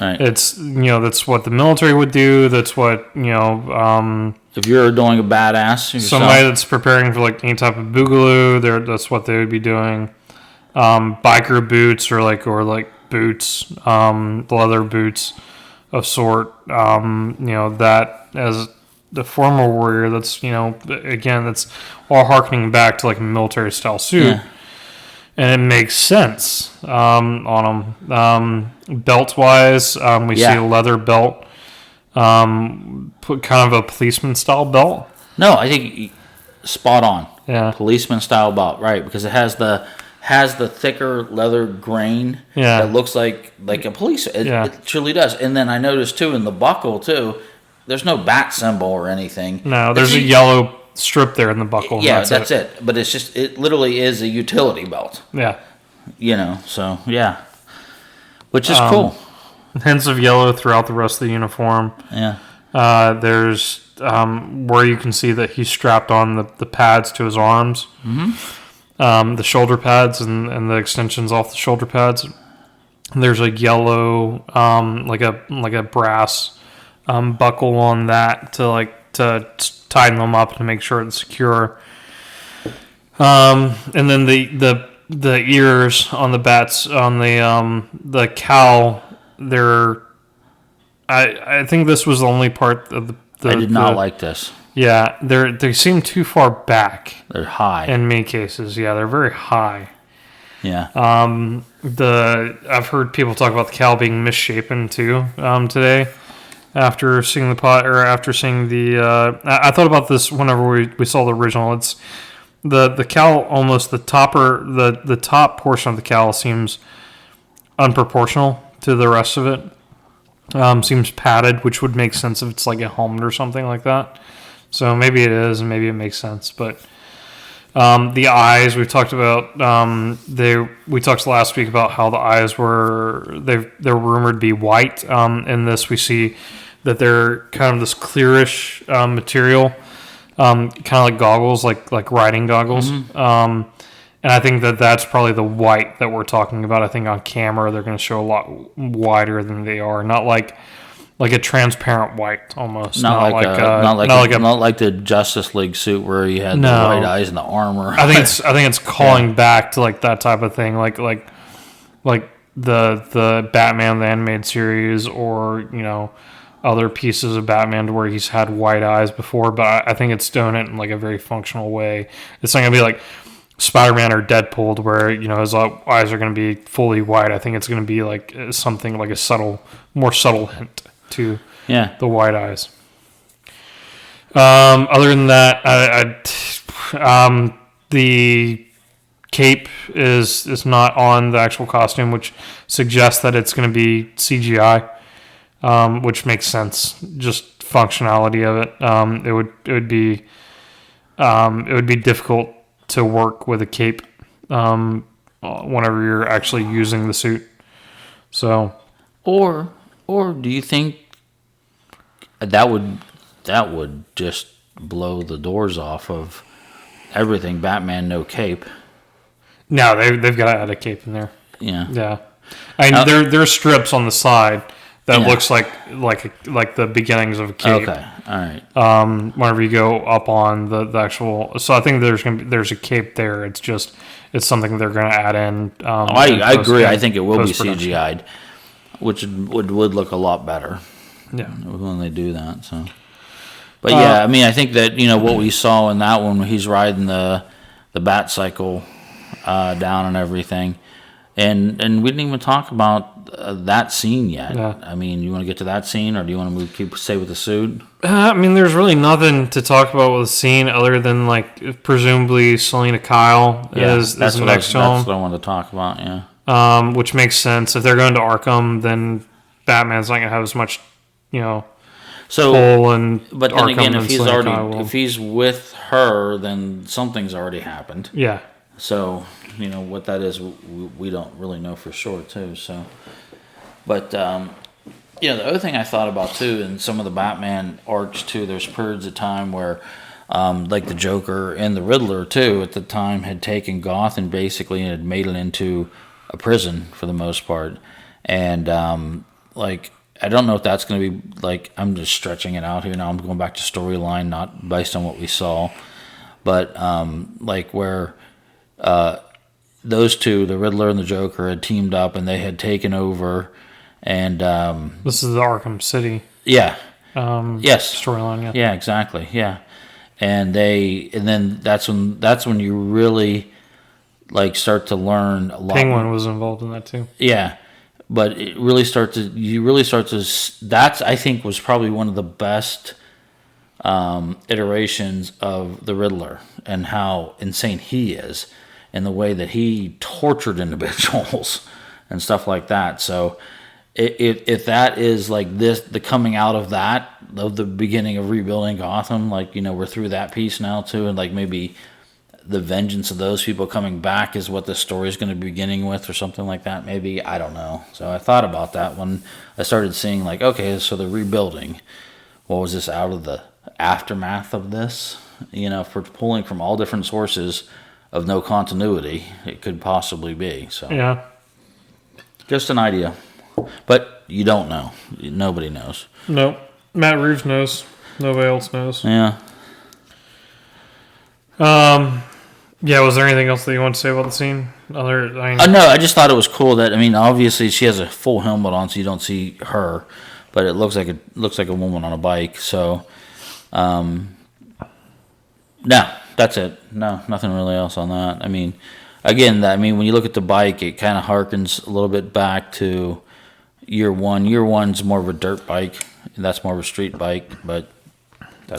Right. It's that's what the military would do. That's what if you're doing a badass yourself. Somebody that's preparing for like any type of boogaloo, that's what they would be doing. Biker boots or boots, leather boots of sort. That as the former warrior, that's again, that's all harkening back to like a military style suit. Yeah. And it makes sense on them. Belt-wise, we see a leather belt, put kind of a policeman-style belt. No, I think spot on. Yeah, policeman-style belt, right? Because it has the thicker leather grain that looks like a police. It truly does. And then I noticed too in the buckle too, there's no bat symbol or anything. No, there's a yellow strip there in the buckle. Yeah, that's it. But it literally is a utility belt. Yeah. So yeah. Which is cool. Hints of yellow throughout the rest of the uniform. Yeah. There's where you can see that he's strapped on the pads to his arms, the shoulder pads and the extensions off the shoulder pads. And there's a yellow, like a brass buckle on that to tighten them up to make sure it's secure. And then the ears on the bats on the cowl, I think this was the only part of the I did not like this. Yeah, they seem too far back. They're high in many cases. Yeah, they're very high. Yeah. I've heard people talk about the cowl being misshapen too today. After seeing the pot, or after seeing the, I thought about this whenever we saw the original. It's the cowl, almost the top portion of the cowl seems unproportional to the rest of it. Seems padded, which would make sense if it's like a helmet or something like that. So maybe it is, and maybe it makes sense. But the eyes we've talked about. We talked last week about how the eyes they're rumored to be white. In this, we see that they're kind of this clearish material, kind of like goggles, like riding goggles. And I think that's probably the white that we're talking about. I think on camera they're going to show a lot wider than they are, not like a transparent white almost. Not like the Justice League suit where you had the white eyes and the armor. I think it's calling back to like that type of thing, like the Batman the animated series, or other pieces of Batman to where he's had white eyes before. But I think it's doing it in like a very functional way. It's not gonna be like Spider-Man or Deadpool, where his eyes are going to be fully white. I think it's going to be like something like a more subtle hint to the white eyes. Other than that, the cape is not on the actual costume, which suggests that it's going to be CGI, which makes sense. Just functionality of it. It would be difficult to work with a cape whenever you're actually using the suit. So, or do you think that would just blow the doors off of everything Batman no cape? No, they've got to add a cape in there. Yeah. I mean, there's strips on the side that looks like the beginnings of a cape. Okay, all right. Whenever you go up on the actual, so I think there's a cape there. It's something they're going to add in. I agree. I think it will be CGI'd, which would look a lot better. Yeah, when they do that. So, but I mean, I think that what we saw in that one, when he's riding the bat cycle down and everything, and we didn't even talk about that scene yet. Yeah. I mean, you want to get to that scene, or do you want to stay with the suit? I mean, there's really nothing to talk about with the scene other than like presumably Selena Kyle is next to him. That's what I wanted to talk about. Yeah. Which makes sense. If they're going to Arkham, then Batman's not going to have as much, pull and. But then again, if he's with her, then something's already happened. Yeah. So what that is, we don't really know for sure too. So. But, the other thing I thought about, too, in some of the Batman arcs, too, there's periods of time where, like the Joker and the Riddler, too, at the time had taken Gotham basically and had made it into a prison for the most part. And, I don't know if that's going to be, I'm just stretching it out here now. I'm going back to storyline, not based on what we saw. But, where those two, the Riddler and the Joker, had teamed up and they had taken over. And this is the Arkham City. Yeah. Yes. Storyline. Yeah. Yeah. Exactly. Yeah. And then that's when you really start to learn a lot. Penguin was involved in that too. Yeah, but you really start to. That's, I think, was probably one of the best iterations of the Riddler and how insane he is, and the way that he tortured individuals and stuff like that. So. If that is the coming out of that, of the beginning of rebuilding Gotham, we're through that piece now too, and maybe the vengeance of those people coming back is what the story is going to be beginning with, or something like that. Maybe, I don't know. So I thought about that when I started seeing okay, so they're rebuilding. what was this, out of the aftermath of this? For pulling from all different sources of no continuity, it could possibly be. So yeah, just an idea, but you don't know. Nobody knows. No, Matt Reeves knows. Nobody else knows. Yeah. Yeah. Was there anything else that you want to say about the scene? No, I just thought it was cool that obviously she has a full helmet on, so you don't see her, but it looks like a woman on a bike. So, no, that's it. No, nothing really else on that. Again, when you look at the bike, it kind of harkens a little bit back to Year One. Year One's more of a dirt bike. That's more of a street bike, but.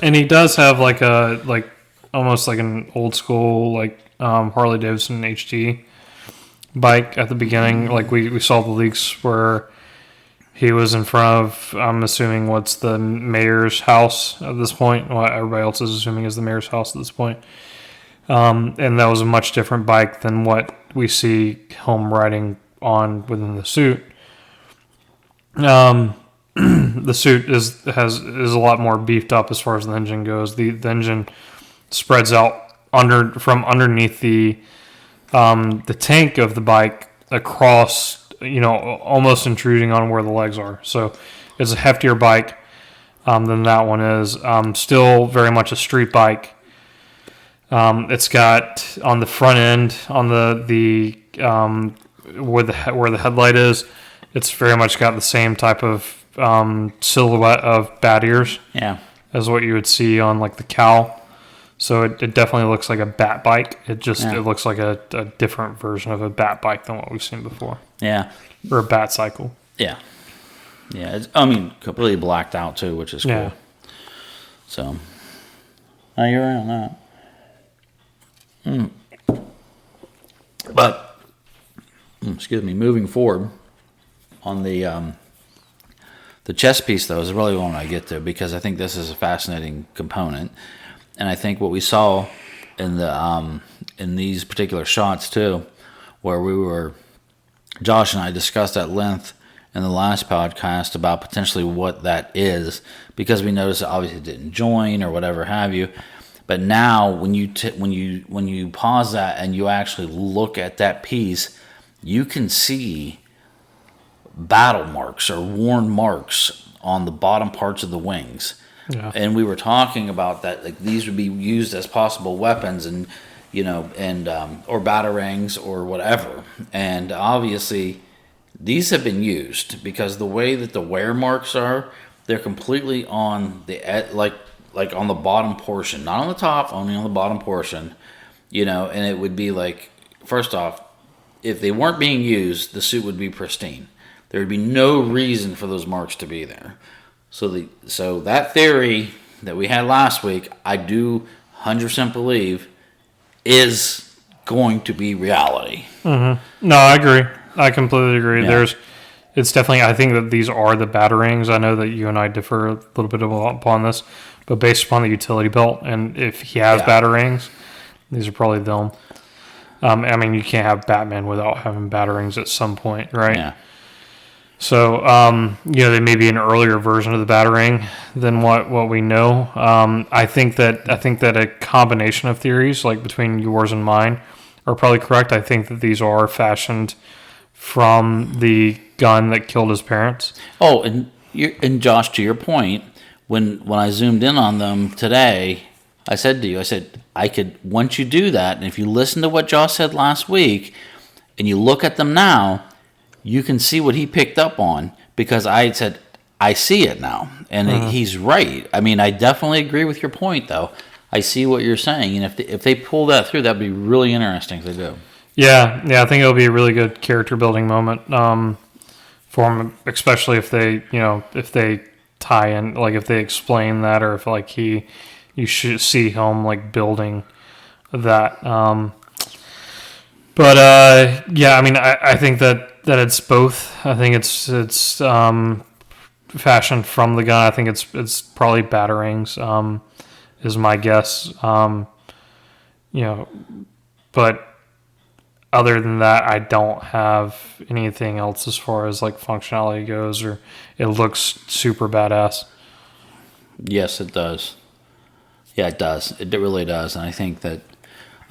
And he does have almost like an old school Harley Davidson HT bike at the beginning. Like we saw the leaks where he was in front of, I'm assuming, what's the mayor's house at this point. What everybody else is assuming is the mayor's house at this point. And that was a much different bike than what we see Helm riding on within the suit. The suit is a lot more beefed up as far as the engine goes. The engine spreads out from underneath the tank of the bike across, almost intruding on where the legs are. So it's a heftier bike than that one is. Still very much a street bike. It's got on the front end, on the where the headlight is, it's very much got the same type of silhouette of bat ears. Yeah. As what you would see on the cowl. So it definitely looks like a bat bike. It looks like a different version of a bat bike than what we've seen before. Yeah. Or a bat cycle. Yeah. Yeah. It's, completely blacked out too, which is cool. Yeah. So, you're right on that. But, excuse me, moving forward on the chest piece, though, is really one I get to, because I think this is a fascinating component. And I think what we saw in the in these particular shots too, where Josh and I discussed at length in the last podcast about potentially what that is, because we noticed it obviously didn't join or whatever have you. But now when you pause that and you actually look at that piece, you can see battle marks or worn marks on the bottom parts of the wings. Yeah. And we were talking about that, these would be used as possible weapons, and or batarangs or whatever. And obviously, these have been used, because the way that the wear marks are, they're completely on the on the bottom portion, not on the top, only on the bottom portion. And it would be first off, if they weren't being used, the suit would be pristine. There would be no reason for those marks to be there. So that theory that we had last week, I do 100% believe is going to be reality. Mm-hmm. No, I agree. I completely agree. Yeah. It's definitely, I think that these are the batarangs. I know that you and I differ a little bit upon this, but based upon the utility belt, and if he has batarangs, these are probably them. You can't have Batman without having batarangs at some point, right? Yeah. So, they may be an earlier version of the batarang than what we know. I think that a combination of theories, between yours and mine, are probably correct. I think that these are fashioned from the gun that killed his parents. Oh, and Josh, to your point, when I zoomed in on them today, I said to you, once you do that, and if you listen to what Josh said last week, and you look at them now, you can see what he picked up on, because I said, I see it now. And he's right. I definitely agree with your point, though. I see what you're saying. And if they pull that through, that'd be really interesting to do. Yeah, I think it'll be a really good character building moment for him, especially if they tie in, if they explain that, or if you should see him building that. I think that it's both. I think it's fashioned from the gun. I think it's probably batarangs, is my guess. But other than that, I don't have anything else as far as functionality goes, or it looks super badass. Yes, it does. Yeah, it does. It really does. And I think that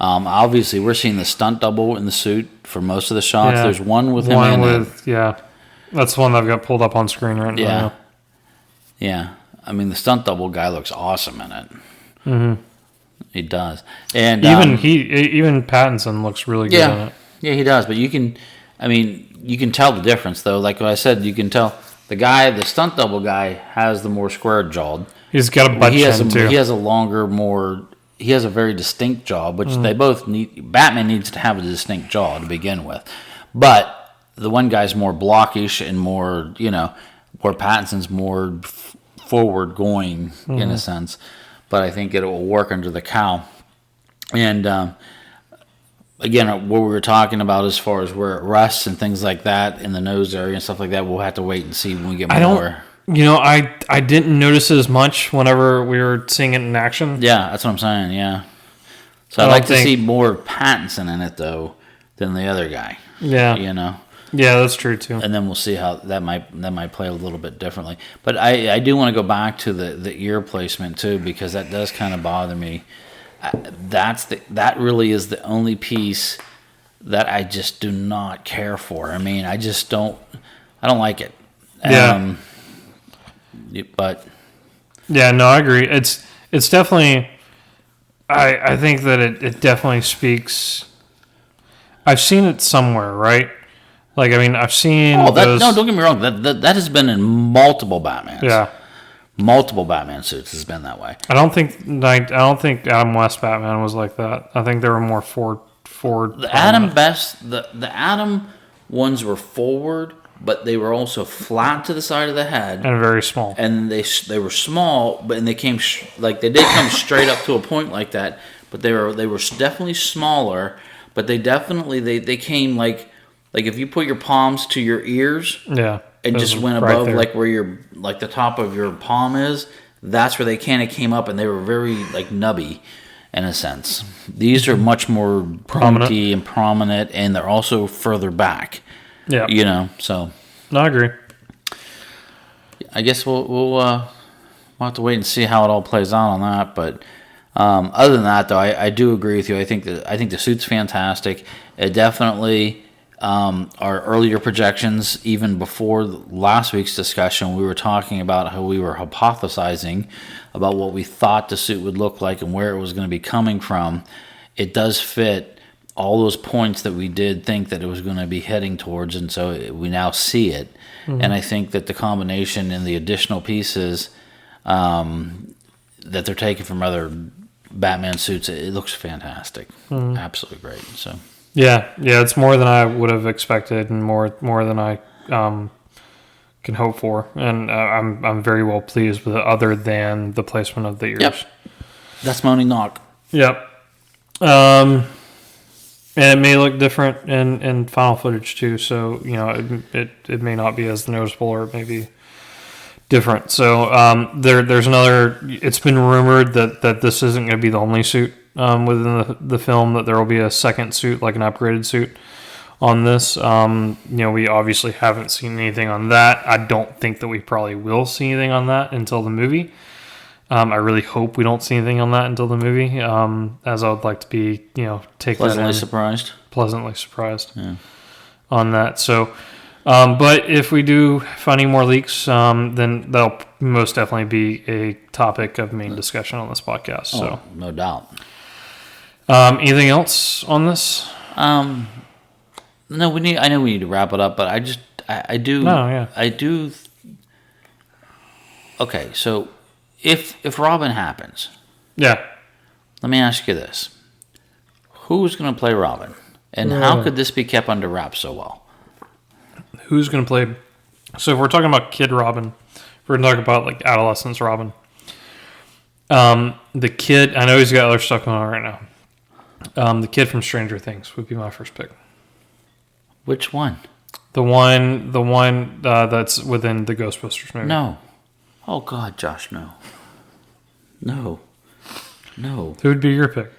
obviously we're seeing the stunt double in the suit for most of the shots. There's one with him in it. Yeah. That's the one that I've got pulled up on screen right now. Yeah. I mean, the stunt double guy looks awesome in it. Mm-hmm. He does. And even Pattinson looks really good in it. Yeah, he does. But you can tell the difference, though. Like I said, you can tell the stunt double guy has the more square jawed. He's got a butt chin, too. He has a very distinct jaw, which they both need. Batman needs to have a distinct jaw to begin with. But the one guy's more blockish and more, where Pattinson's more forward going in a sense. But I think it will work under the cowl. And again, what we were talking about as far as where it rests and things like that in the nose area and stuff like that, we'll have to wait and see when we get more. I didn't notice it as much whenever we were seeing it in action. Yeah, that's what I'm saying, yeah. So I'd like to see more Pattinson in it, though, than the other guy. Yeah. Yeah, that's true, too. And then we'll see how that might play a little bit differently. But I do want to go back to the ear placement, too, because that does kind of bother me. That really is the only piece that I just do not care for. I mean, I don't like it. Yeah. But yeah, no, I agree. It's definitely. I think that it definitely speaks. I've seen it somewhere, right? Like, I mean, I've seen. No, don't get me wrong. That has been in multiple Batmans. Yeah. Multiple Batman suits has been that way. I don't think Adam West Batman was like that. I think they were more forward. The Adam ones were forward, but they were also flat to the side of the head and very small. And they were small, but they came they did come straight up to a point like that. But they were definitely smaller. But they came like if you put your palms to your ears. Yeah. And just went above like where the top of your palm is. That's where they kind of came up, and they were very like nubby, in a sense. These are much more prominent and prominent, and they're also further back. Yeah, So. No, I agree. I guess we'll have to wait and see how it all plays out on that. But other than that, though, I do agree with you. I think the suit's fantastic. It definitely. Our earlier projections, even before last week's discussion, we were talking about how we were hypothesizing about what we thought the suit would look like and where it was going to be coming from. It does fit all those points that we did think that it was going to be heading towards, and so we now see it. Mm-hmm. And I think that the combination and the additional pieces that they're taking from other Batman suits, it looks fantastic. Mm-hmm. Absolutely great. So. Yeah, it's more than I would have expected, and more than I can hope for, and I'm very well pleased with it. Other than the placement of the ears. Yep, that's Moaning Knock. Yep, and it may look different in final footage too. So it may not be as noticeable, or it may be different. So there's another. It's been rumored that this isn't going to be the only suit. Within the film, that there will be a second suit, like an upgraded suit on this. We obviously haven't seen anything on that. I don't think that we probably will see anything on that until the movie. I really hope we don't see anything on that until the movie, as I would like to be, pleasantly surprised. Pleasantly surprised on that. So, but if we do find any more leaks, then that'll most definitely be a topic of main discussion on this podcast. So, no doubt. Anything else on this? No, I know we need to wrap it up, but I do. No, yeah. I do. Okay, so if Robin happens, let me ask you this: who's going to play Robin, and how could this be kept under wraps so well? Who's going to play? So if we're talking about Kid Robin, if we're talking about like adolescence Robin. The kid, I know he's got other stuff going on right now. The kid from Stranger Things would be my first pick. Which one? The one that's within the Ghostbusters movie. No. Oh God, Josh, no. No. Who would be your pick?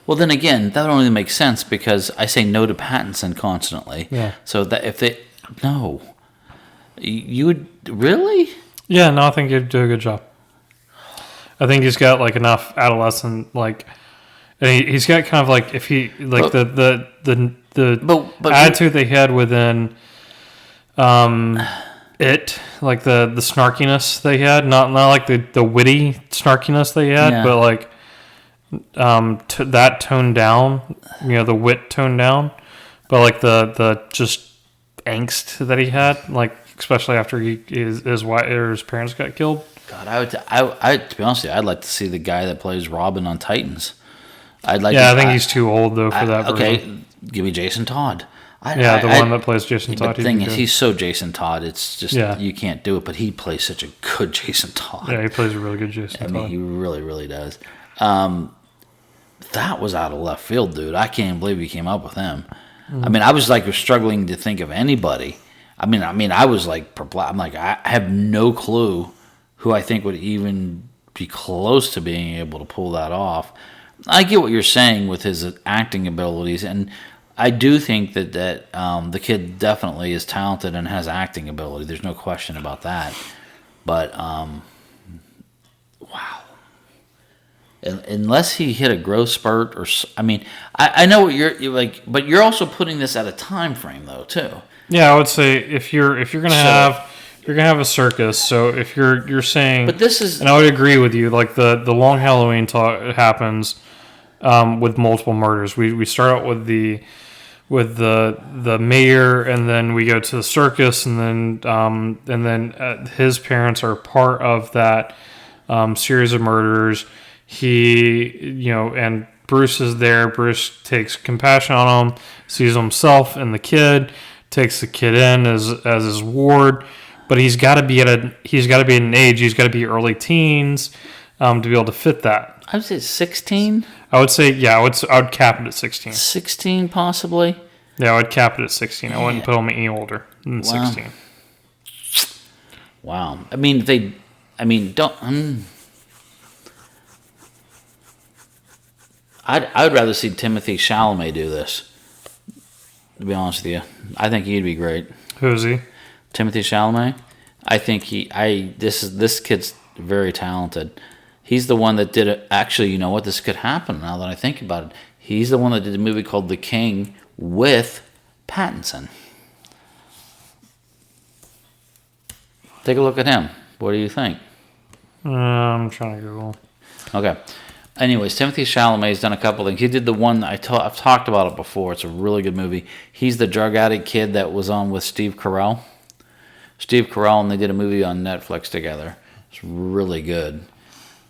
Well, then again, that only makes sense because I say no to Pattinson constantly. Yeah. So that if they you would really? Yeah, no, I think you'd do a good job. I think he's got like enough adolescent like, and he's got kind of like if he like the attitude they had within, it like the snarkiness they had, not like the witty snarkiness they had, but like that toned down, the wit toned down, but like the just angst that he had, like especially after his wife or his parents got killed. God, I to be honest with you, I'd like to see the guy that plays Robin on Titans. I think he's too old though for that. Okay, version. Give me Jason Todd. One that plays Jason Todd. The thing is, he's so Jason Todd. It's just you can't do it. But he plays such a good Jason Todd. Yeah, he plays a really good Jason Todd. He really, really does. That was out of left field, dude. I can't believe he came up with him. I mean, I was like struggling to think of anybody. I mean, I was like perplexed. I'm like, I have no clue who I think would even be close to being able to pull that off. I get what you're saying with his acting abilities, and I do think that the kid definitely is talented and has acting ability. There's no question about that. But wow, unless he hit a growth spurt, I know what you're like, but you're also putting this at a time frame though too. Yeah, I would say if you're gonna have a circus. So if you're saying, but this is, and I would agree with you. Like the long Halloween talk happens with multiple murders. We start out with the mayor, and then we go to the circus, and then his parents are part of that series of murders. And Bruce is there. Bruce takes compassion on him, sees himself and the kid, takes the kid in as his ward. But he's got to be at an age. He's got to be early teens to be able to fit that. I would say 16. I would say I would cap it at 16. 16 possibly. Yeah, I would cap it at 16. Yeah. I wouldn't put him any older than 16. Wow. I mean, I would rather see Timothée Chalamet do this. To be honest with you, I think he'd be great. Who is he? Timothée Chalamet. I think this kid's very talented. He's the one that did it. Actually, you know what? This could happen now that I think about it. He's the one that did a movie called The King with Pattinson. Take a look at him. What do you think? I'm trying to Google. Okay. Anyways, Timothée Chalamet's done a couple things. He did the one I've talked about it before. It's a really good movie. He's the drug addict kid that was on with Steve Carell. And they did a movie on Netflix together. It's really good.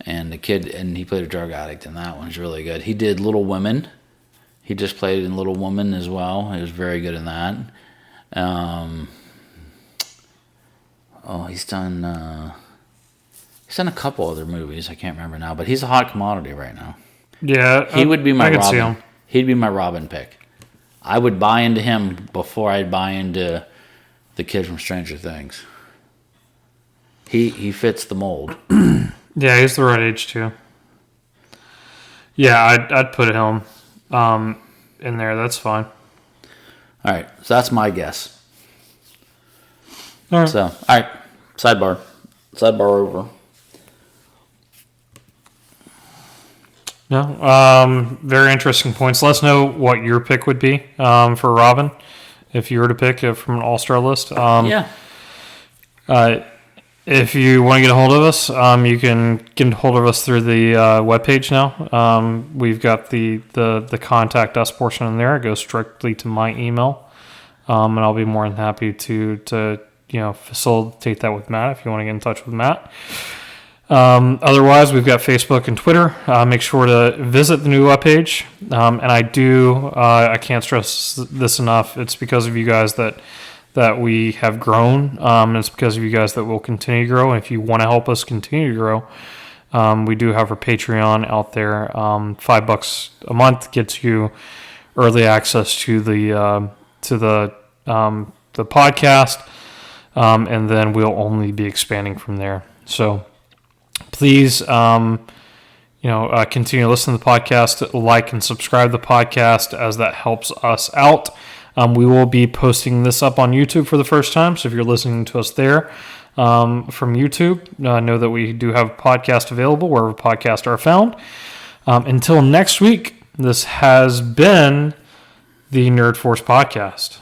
And he played a drug addict in that one. It's really good. He did Little Women. He just played in Little Woman as well. He was very good in that. He's done a couple other movies. I can't remember now, but he's a hot commodity right now. Yeah, he would be my Robin. See him. He'd be my Robin pick. I would buy into him before I'd buy into the kid from Stranger Things. He fits the mold. Yeah, he's the right age too. Yeah, I'd put him in there. That's fine. All right, so that's my guess. All right. So, all right, sidebar over. No, very interesting points. Let us know what your pick would be for Robin, if you were to pick from an all-star list. If you want to get a hold of us, you can get a hold of us through the webpage now. We've got the contact us portion in there. It goes strictly to my email, and I'll be more than happy to facilitate that with Matt if you want to get in touch with Matt. Otherwise, we've got Facebook and Twitter. Make sure to visit the new webpage. And I can't stress this enough. It's because of you guys that we have grown. And it's because of you guys that will continue to grow. And if you want to help us continue to grow, we do have our Patreon out there. $5 a month gets you early access to the podcast. And then we'll only be expanding from there. So please, continue to listen to the podcast, like and subscribe to the podcast, as that helps us out. We will be posting this up on YouTube for the first time. So if you're listening to us there from YouTube, know that we do have a podcast available wherever podcasts are found. Until next week, this has been the Nerd Force Podcast.